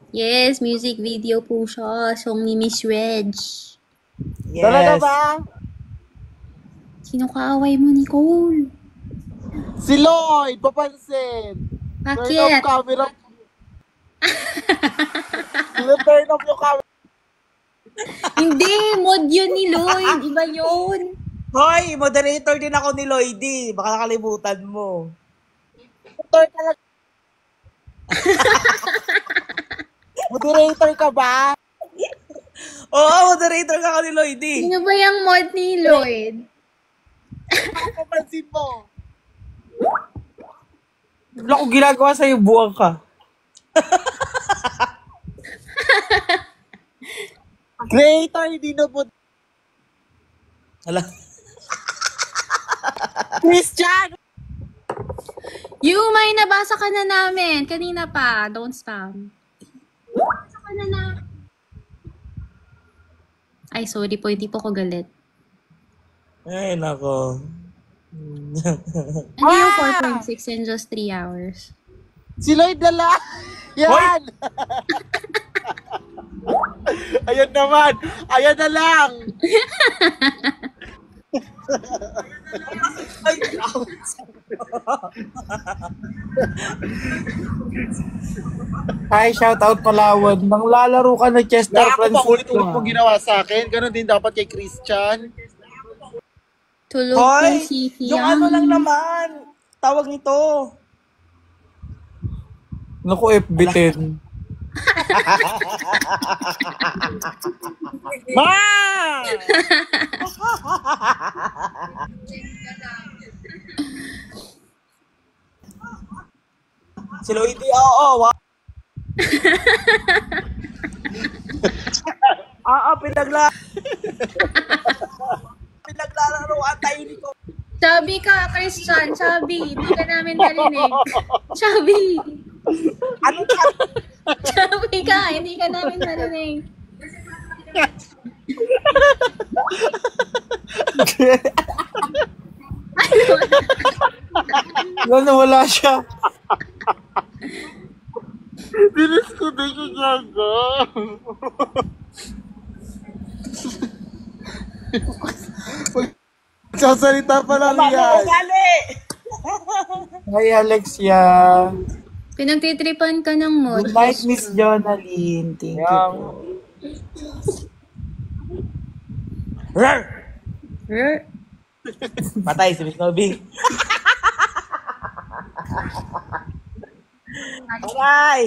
Yes, music video po siya. Song ni Miss Reg. Yes. Talaga ba? Sino kaaway mo, Nicole? Si Lloyd, papansin. Turn off Bakit? camera. Turn off yung camera. Hindi, mod yun ni Lloyd. Iba yun. Hoy, moderator din ako ni Lloydy. Baka nakalimutan mo. Turn talaga. Moderator ka ba? Oo, moderator ka ako ni Lloydy. Sino ba yung mod ni Lloyd? Papansin mo. Wala ko ginagawa sa'yo, buwang ka. Creator, hindi na po. Hala. Christian! May nabasa ka na namin. Kanina pa. Don't spam. Nabasa ka na. Ay, sorry po. Hindi po ko galit. Ay, nako. Ano yung 4.6 in just 3 hours? Si Lloyd na lang! Yan! Ayan naman! Ayan na lang! Hi, shout out Palawan. Nang lalaro ka na Chester Ako pa Francisco. ulit-ulit mo ginawa sa akin. Ganon din dapat kay Christian. Tulog Hoy, po si yung ano lang naman. Tawag nito. Naku, FB10. Ma! Si Lloyd, oo. Pinaglalaroan tayo nito. Chubby ka, Christian. Chubby. Hindi ka namin narinig. Chubby. Ano ka? Chubby ka. Hindi ka namin narinig. Wala siya. Bilis ko din yung gaga. Sasalita pa lang yan. Hi, Alexia. Pinagtitripan ka ng mod. Good night, Miss Jonaline. Thank you po. Rar! Rrr. Patay si Miss Nobby. Patay!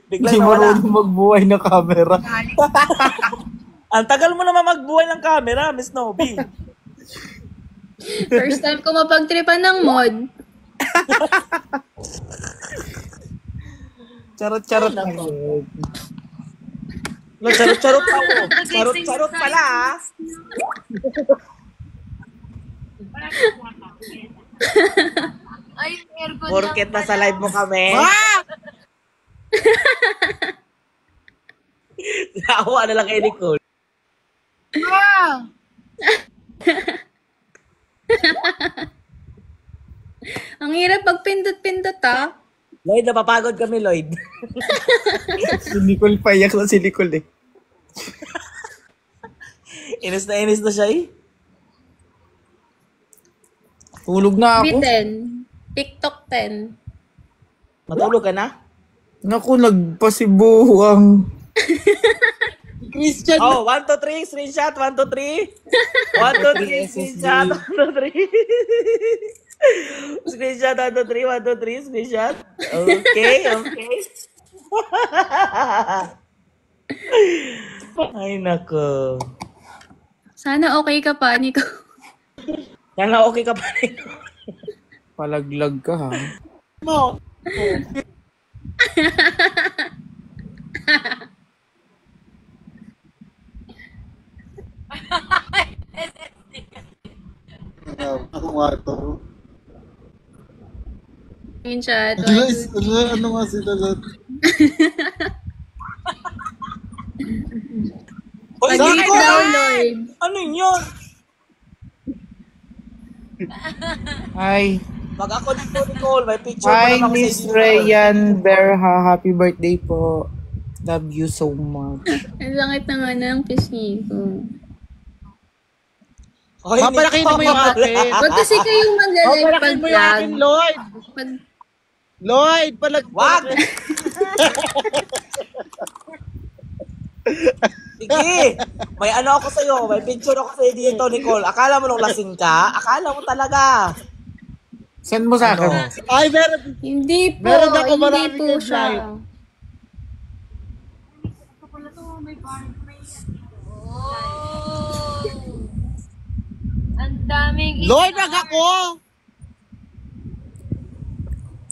Bigla Hindi na wala. marunong magbuhay ng camera. Ang tagal mo naman magbuhay ng camera, Miss Nobby. First time ko mapagtripan ng mod. Charot-charot na. Charot-charot pa mo. Charot-charot pala, ah. Ay, aircon Porket nasa live mo kami. Naawa na lang kay Nicole. Ang hirap pagpindot-pindot, ah. Lloyd, napapagod kami, Lloyd. Si Nicole payak na si Nicole eh. Inis na siya eh. Tulog na ako. B10. TikTok 10. Matulog ka na? Naku, nagpasibuhang. Christian, Oh, 1, 2, 3, screenshot, 1, 2, 3. 1, 2, 3, screenshot, 1, 2, 3. Screenshot, 1, 2, 3, 1, 2, 3, screenshot. Okay. Ay, nako. Sana okay ka pa, Nico. Sana okay ka pa rin. Palaglag ka ha. mo. Ako nga ito. Screenshot. Ano nga sila lahat? Oy, Pag-hit Nicole! download. Ano yun? Hi. Pag ako dito, Nicole, may picture Hi, pa lang ako Miss sa Rayan Berha. Happy birthday po. Love you so much. Ang langit na nga ng pisngi ko. Oy, Papalakin mo yung akin. Huwag kasi kayong mag-live pag Papalakin mo yung akin, Lloyd. Pag- Lloyd, Wag! Sige! May ano ako sa'yo. May picture ako sa'yo dito, Nicole. Akala mo nung lasing ka? Akala mo talaga. Send mo sa akin. Ay, meron. Hindi po. Meron ako Hindi maraming po headlight. siya. Oh. Ang daming Lloyd, wag ako.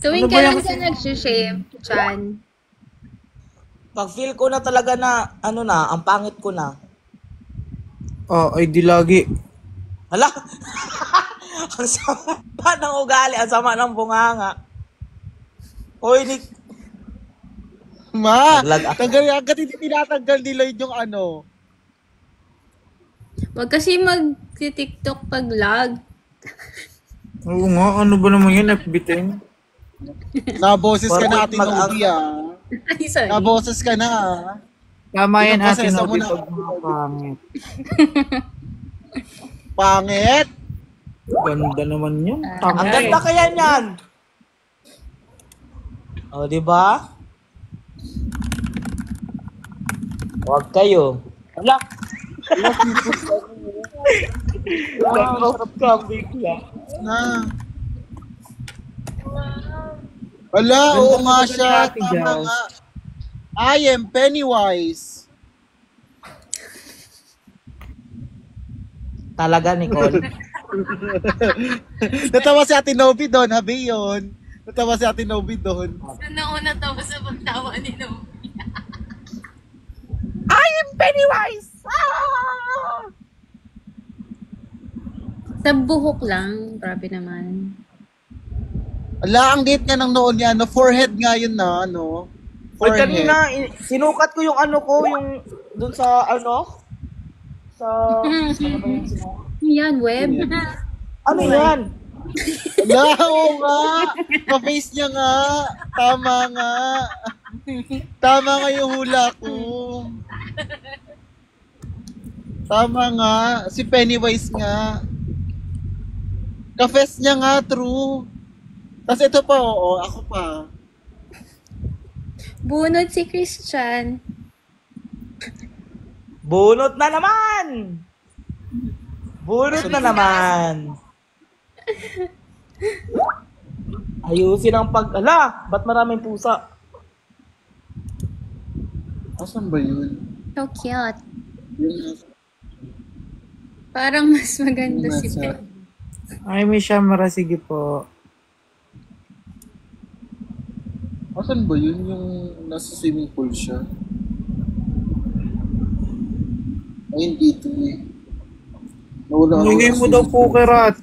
Tuwing Ano ba kailan yung- ka nag-shave, Chan? Pag feel ko na talaga na, ang pangit ko na. Ay di lagi. Hala! Ang sama ng ugali, ang sama ng bunganga. Hoy, Nick. Ma, Naglag- agad hindi tinatanggal ni Lloyd yung ano. Wag kasi mag-tiktok pag vlog. Oo nga, ano ba naman yan, FB10? Naboses ka na, Bakit Ate Nobi, Ay, sorry. Naboses ka na, Tama yan, Ito, ate, proseso no? mo na. Pag mga pangit. Pangit. Ganda naman yun. Ang ganda kaya niyan. O, di ba? Huwag kayo. Hala! Sarap ka, bigla. Na. Wala, oo nga siya. Ate Tama Jazz. nga. I am Pennywise. Talaga, Nicole. Natawa si Ate Nobi doon, habi yun. Natawa si Ate Nobi doon. Nauna tawa sa pagtawa ni Nobi. I am Pennywise! Ah! Sa buhok lang. Grabe naman. Ala, ang date nga ng noon niya, forehead nga yun na, Hoy, forehead. kanina, sinukat ko yung yung dun sa, sa, Yan, web. ano yan? Ala, oo nga. Pa-face niya nga. Tama nga. Tama nga yung hula ko. Tama nga. Si Pennywise nga. Ka-face niya nga, true. Tapos ito pa, oo, ako pa. Bunod si Christian. Bunot na naman! Bunot na naman! Ayusin ang Ala! Ba't maraming pusa? Asan ba yun? So cute. Yun, Parang mas maganda si nasa- Pen. Ay, may Shamara, sige po. Asan ba yun yung nasa swimming pool siya? Ay, dito eh. Nawala ako Hingay ng mo daw swimming po, pool. Kerat.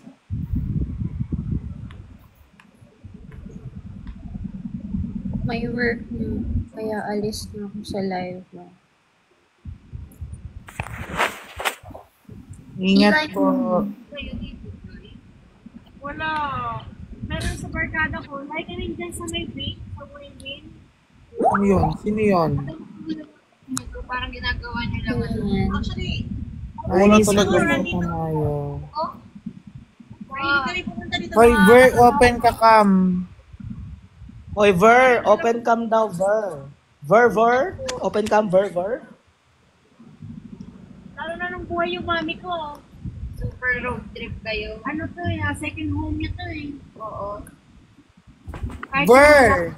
May work na. Kaya alis na ako sa live mo. Ingat po. Wala. Meron sa barkada ko. Like, kami dyan sa may break, sa win-win. Ano yun? Sino yun? Parang ginagawa niyo lang. Ayan. Actually, Ay, Wala isa talaga. po tayo. hindi kami pumunta dito. Hoy, Ver, open ka cam. Hoy, Ver! Open cam daw, Ver. Ver? Open cam, Ver? Lalo na nung buhay yung mami ko. Super road trip kayo. Ano to eh, second home niya to eh. Oo. Ver!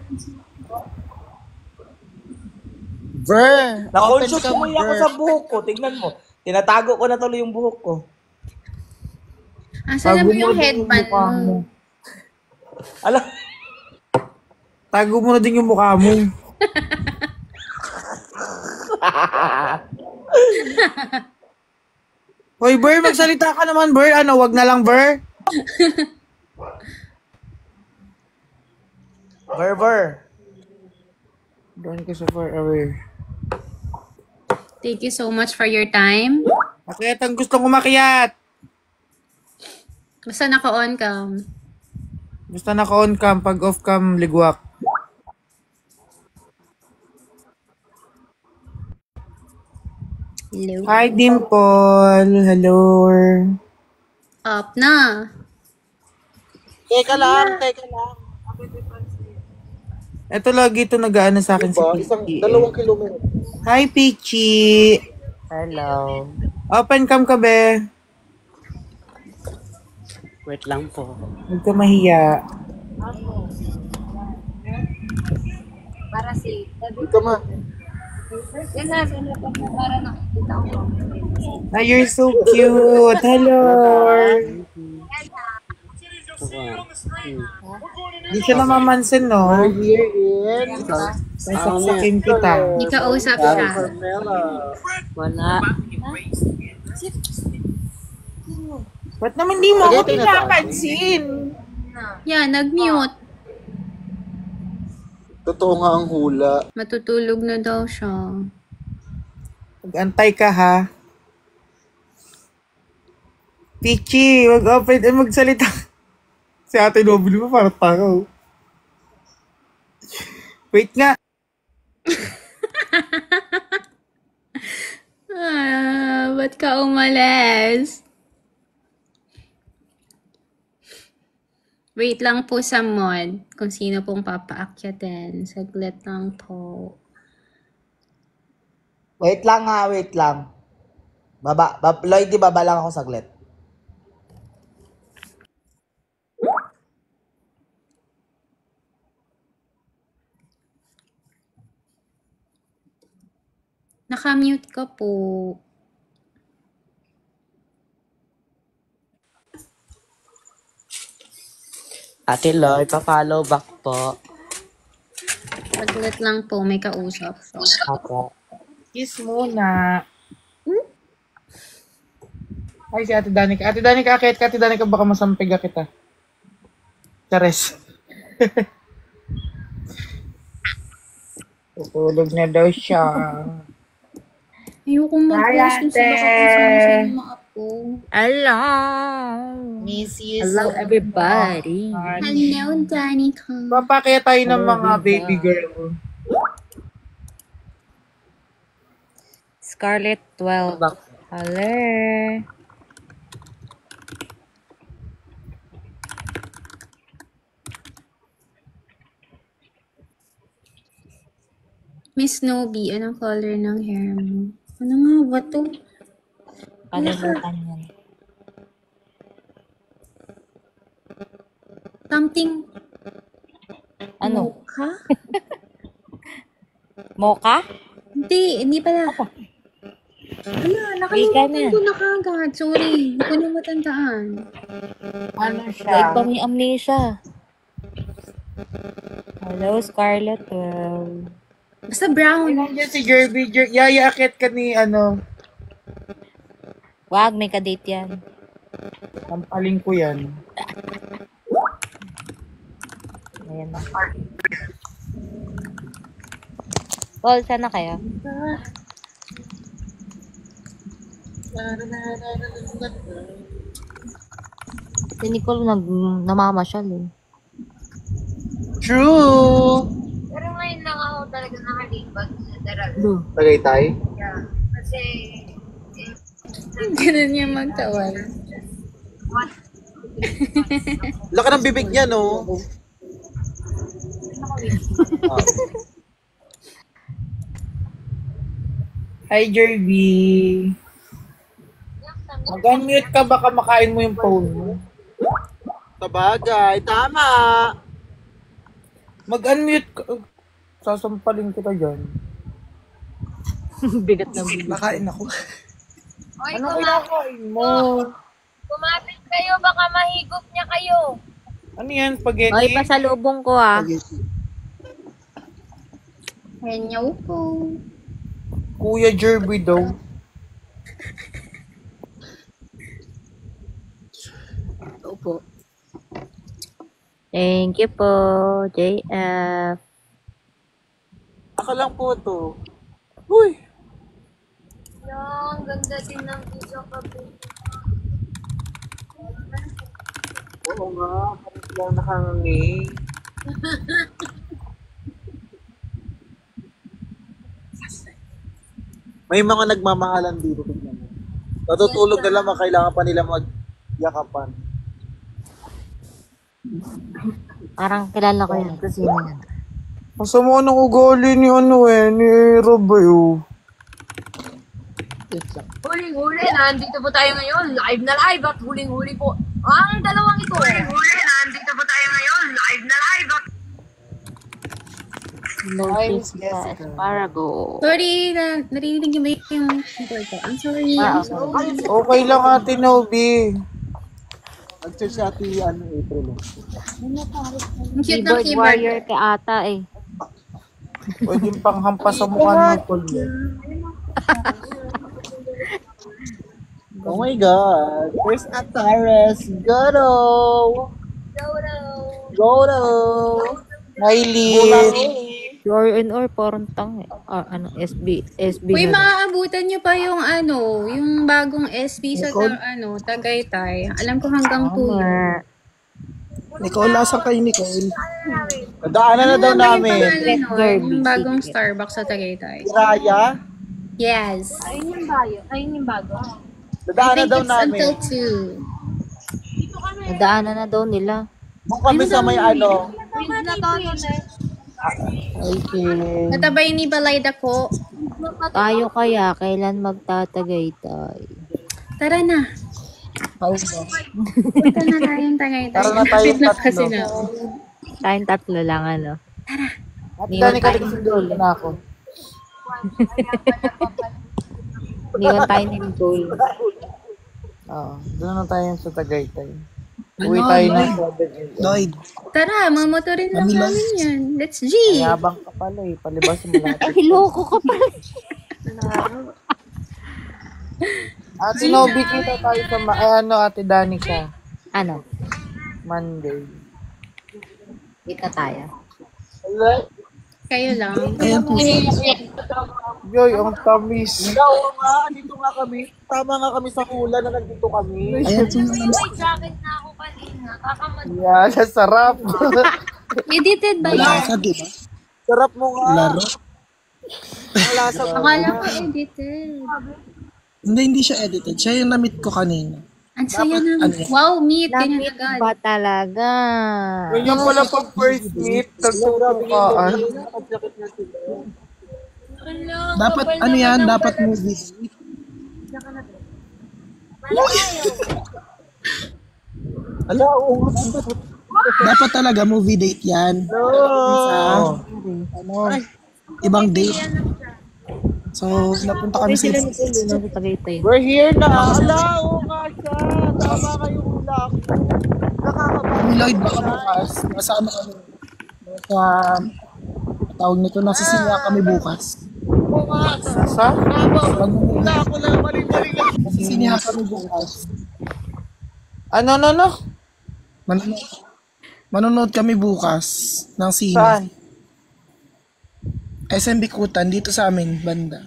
Ver! Na-conscious Open cam, tuloy ako Ver. sa buhok ko. Tignan mo. Tinatago ko na tuloy yung buhok ko. Asa na Tago ba yung mo din headband mukha mo? Alam, Tago mo na din yung mukha mo. Hoy, Ber, magsalita ka naman, Ber. Ano, wag na lang, Ber? Ver. Doon ka sa far away. Thank you so much for your time. Bakit ang gustong umakyat? Basta naka-on ka. Basta naka-on cam, pag off cam, ligwak. Hello. Hi, Dimple. Hello. Up na. Teka lang. Ito lagi ito nag-aano sa akin Diba? si Isang, Peachy. 2 kilometro. Hi, Peachy. Hello. Open cam ka, be. Wait lang po. Huwag ka mahiya. Para si Dito ma. Yan na, para nakikita ko. Ah, you're so cute. Hello. Hindi siya namamansin, no? We're here in Sasaksakin kita. May kausap siya. Wala. Ba't naman di mo ako pinapansin? Yan, nag-mute. Totoo nga ang hula. Matutulog na daw siya. Mag-antay ka, ha? Pichi, mag-open and magsalita. Si Ate Nobel mo parang tao. Wait nga. Ba't ka umalis? Wait lang po sa mod kung sino pong papaakyatin. Saglit lang po. Wait lang ha, wait lang. Lloyd, di baba lang ako saglit. Naka-mute ka po. Ate Lloyd, pa-follow back po. Saglit lang po, may kausap. Ako. Kiss muna. Ay, si Ate Danica. Ate Danica, akit ka. Ate Danica, baka masampiga kita. Chares. Tutulog na daw siya. Ayokong mag-post kung sa baka kung saan mga apo. Hello. Miss you Hello, everybody. Hello, Danica. Papakaya tayo ng mga baby girl. Scarlet 12. Hello. Miss Nobi, anong color ng hair mo? Ano nga ba to? Kalimutan yan. Something... Ano? Mocha? Mocha? Hindi pala. Wala, nakalimutan ko na kagad. Sorry, hindi ko na matandaan. Ano siya? Like pa may amnesia. Hello, Scarlet 12. Basta brown. Nandiyan si Jerby. Yaya, akit ka ni ano. Wag, may kadate yan. Tampaling ko yan. Ayan na. Paul, sana kayo? Si Nicole namamasyal eh. True! Pero ngayon lang ako talaga nakalipat sa Daral. Tagaytay? Yeah. Kasi, Ganun niya magtawal. Laki ng bibig niya, no? Hi, Jerby. Mag-unmute ka, baka makain mo yung phone mo. Sabagay, tama. Mag-unmute ka. Sasampalin kita dyan. Bigat na bigat. Makain ako. Oy, Ano kinakain mo? kumapit kayo, baka mahigop niya kayo. Ano yan? Spaghetti? Oy, pasalubong ko ah. Hello po. Kuya Jerby daw. Opo. Thank you po, JF. Ako lang po to. Uy! Yung ganda din ng piso kape. Oo nga. Parang lang nakangangi. May mga nagmamahalan dito. Tignan mo. Natutulog na lang, kailangan pa nila magyakapan. Parang kilala ko yan. Kasi yun. Masama ng ugali ni ni Robayo. Huling-huli, nandito po tayo ngayon. Live na live at huling-huli po. Ang dalawang ito. Huling-huli, nandito po tayo ngayon. Live na live at Lotus sa asparago. Sorry, narinig niyo ba yung ko? I'm sorry. I'm sorry. Okay lang, Ate Nobi. Nag-search si Ate April. Ang cute ng Keyboard keyboard. warrior ka ata eh. Pwede yung panghampas sa mukha ng kulyo. Oh my God. There's Atares. Godo. Godo. Mylene. Or in or parang tang eh. SB Uy, na. maaabutan nyo pa yung yung bagong SB sa Tagaytay. Alam ko hanggang 2 yun. Nicole, asan kayo, Nicole? Nadaanan na daw namin. Yung bagong Starbucks sa Tagaytay. Raya. Yes. Ayun yung bago. Nadaanan daw it's namin. until 2. Nadaanan na daw nila. Kung kami sa may ano. Natabay ni Balay Dako. Tayo kaya, kailan magtatagaytay? Tara na. Punta na tayong Tagaytay. Tara na tayong Lapit na kasi tatlo. na. Tayong tatlo lang ano. Dani ka na ako. Iniwan tayo ni Nicole. Oo. Doon na tayo sa Tagaytay. Uwi tayo ng 7 Lloyd. Tara, mamotorin lang namin yan. Let's G! Mayabang ka pala eh. Palibas mo lahat. Ay, loko ka pala. Ate Nobi, kita tayo sa Ate Danica. Ano? Monday. Kita tayo. Kayo lang. Ayan po. Yoy, ang tamis. Oo nga, andito nga kami. Tama nga kami sa hula na nandito kami. Ayan po. May jacket na ako kanina. Kakamad. Yeah, sarap. Edited ba yan? Lasa, di ba? Sarap mo nga. Laro. Wala sa Akala ko edited. Hindi siya edited. Siya yung na-meet ko kanina. Ang saya naman. ano? Wow, meet. Ganyan Lamit agad. ba talaga? Ganyan pala pag first meet, tagtutukaan. Dapat, ano yan? Dapat movies. Ala, oo. Dapat talaga movie date yan. Oo. Ano, ibang date. So, napunta kami sa Tagaytay. We're here na. Ala, oo nga siya. Tama kayo hula ako. Nakakabalik. Lloyd, baka bukas. Nasama kami. Sa tawag nito, nasa Sinya kami bukas. Oo nga. Sa? Hula ako lang. Maling-maling lang. Nasa Sinya kami bukas. No. Manonood kami bukas ng sine. Saan? SM Bikutan, dito sa amin, banda.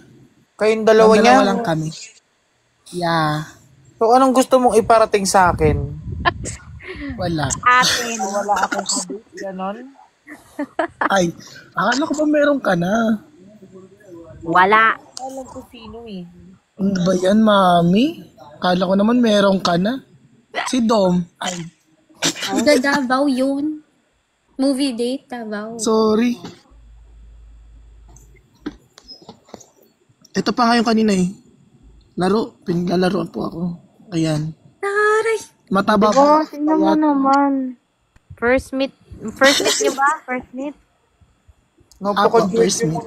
Kayong dalawa niya? Dalawa lang kami. Yeah. So, anong gusto mong iparating sa akin? Wala. Atin. Wala akong kabit, ganon? Ay, akala ko ba meron ka na? Wala. Alam ko sino eh. Ano ba yan, mami? Akala ko naman meron ka na. Si Dom. Ay, Sa Davao yun. Movie date, Davao. sorry. Ito pa ngayon kanina eh. Laro. Pinaglalaro po ako. Ayan. Taray! Mataba pa. Tingnan mo naman. First meet niyo ba? First meet? Ako, first meet.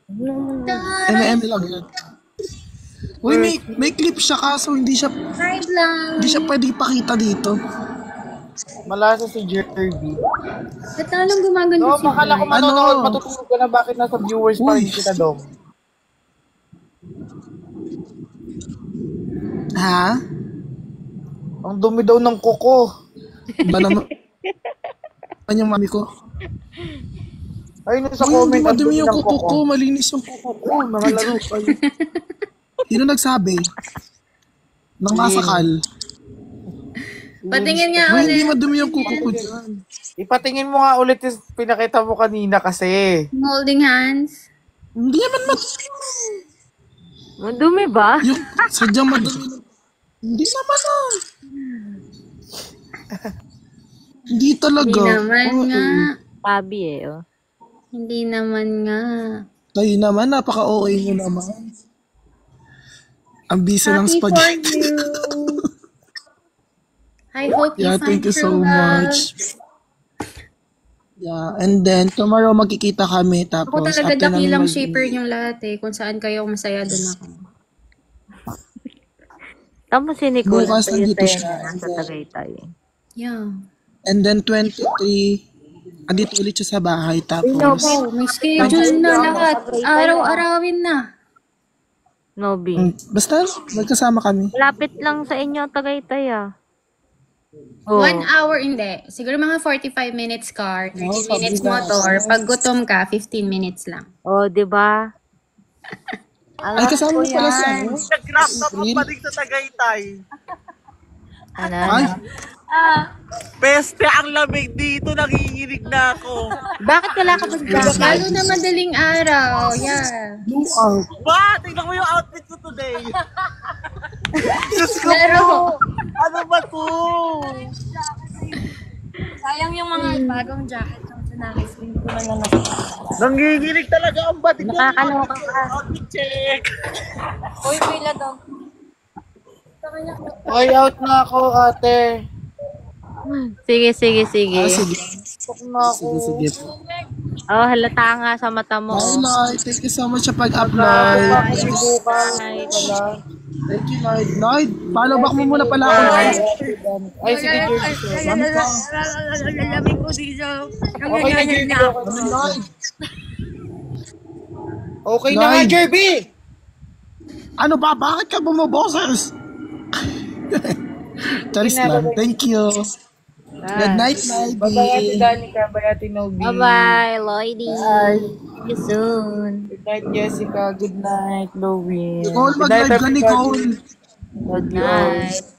M&M lang yan. Uy, may clip siya kaso hindi siya Drive lang. pwede ipakita dito. Malasa si Jerby. Ba't talang gumaganda No, si makala ko Brian? manonood, Ano? matutulog ka na. Bakit nasa viewers pa rin Uy. kita, Dom? Ha? Ang dumi daw ng kuko. Ba naman? Ano yung mami ko? Ay, sa Uy, comment, hindi ang madumi dumi yung ng kuko kuko. ko. Malinis yung kuko ko. Nakalaro kayo. Sino nagsabi? Nang masakal. Patingin nga Uy, hindi ulit. madumi yung kuko ko dyan. Ipatingin mo nga ulit yung pinakita mo kanina kasi. Holding hands. Hindi naman madumi. Madumi ba? Yung sadyang madumi. Hindi naman ah. Hindi talaga. Hindi naman Oo. Mm. nga. Sabi eh. Oh. Hindi naman nga. Kayo naman, napaka-okay nyo naman. Ang bisa ng Happy for spaghetti. you. I hope you Yeah, find thank you so true love. much. Yeah, and then tomorrow magkikita kami tapos Ako talaga after namin dakilang mag- shaper niyong lahat eh. Kung saan kayo masaya, doon ako. Tama si Nicole. Bukas Ang nandito saya-saya siya. niya nasa Tagaytay. Yeah. And then 23, andito ulit siya sa bahay. Tapos, Oh, may schedule na lahat. Araw-arawin na. Nobi. basta magkasama kami. Lapit lang sa inyo ang Tagaytay ah. 1 hour, hindi. Siguro mga 45 minutes car, 30 minutes motor. Pag gutom ka, 15 minutes lang. Oh, di ba? Ay, kasama mo pala sa ano? Nag-grab na papadig sa Tagaytay. Ano? Ay, Peste ang lamig dito, nanginginig na ako. Bakit wala ka bang jacket? Lalo na madaling araw. Yeah. blue out. Ba, tingnan mo yung outfit ko today. Diyos ko Pero, po. Ano ba to? Sayang yung mga bagong jacket ng sinakis. Hindi ko na lang Nanginginig talaga ang batik ko. Nakakaloka ka. Outfit check. Uy, pila daw. Ay, out na ako, ate. Sige. Sige. Tok na ako. Sige. Oh, halata nga sa mata mo. Bye, Lloyd. Thank you so much sa pag-upload. Bye. Thank you, Lloyd. Lloyd, follow back mo muna pala ako. Ay, sige, George. Lalamig ko dito. Okay na, Jerby. Lloyd. Okay na nga, Jerby. Ano ba? Bakit ka bumaboses? Charis lang. Thank you. Good night, Lloyd. Bye-bye, Danica. Bye, Nobi. Bye-bye, Lloydie. See you soon. Good night, Jessica. Good night, Louie. Nicole, mag-live ka, Nicole. Good night.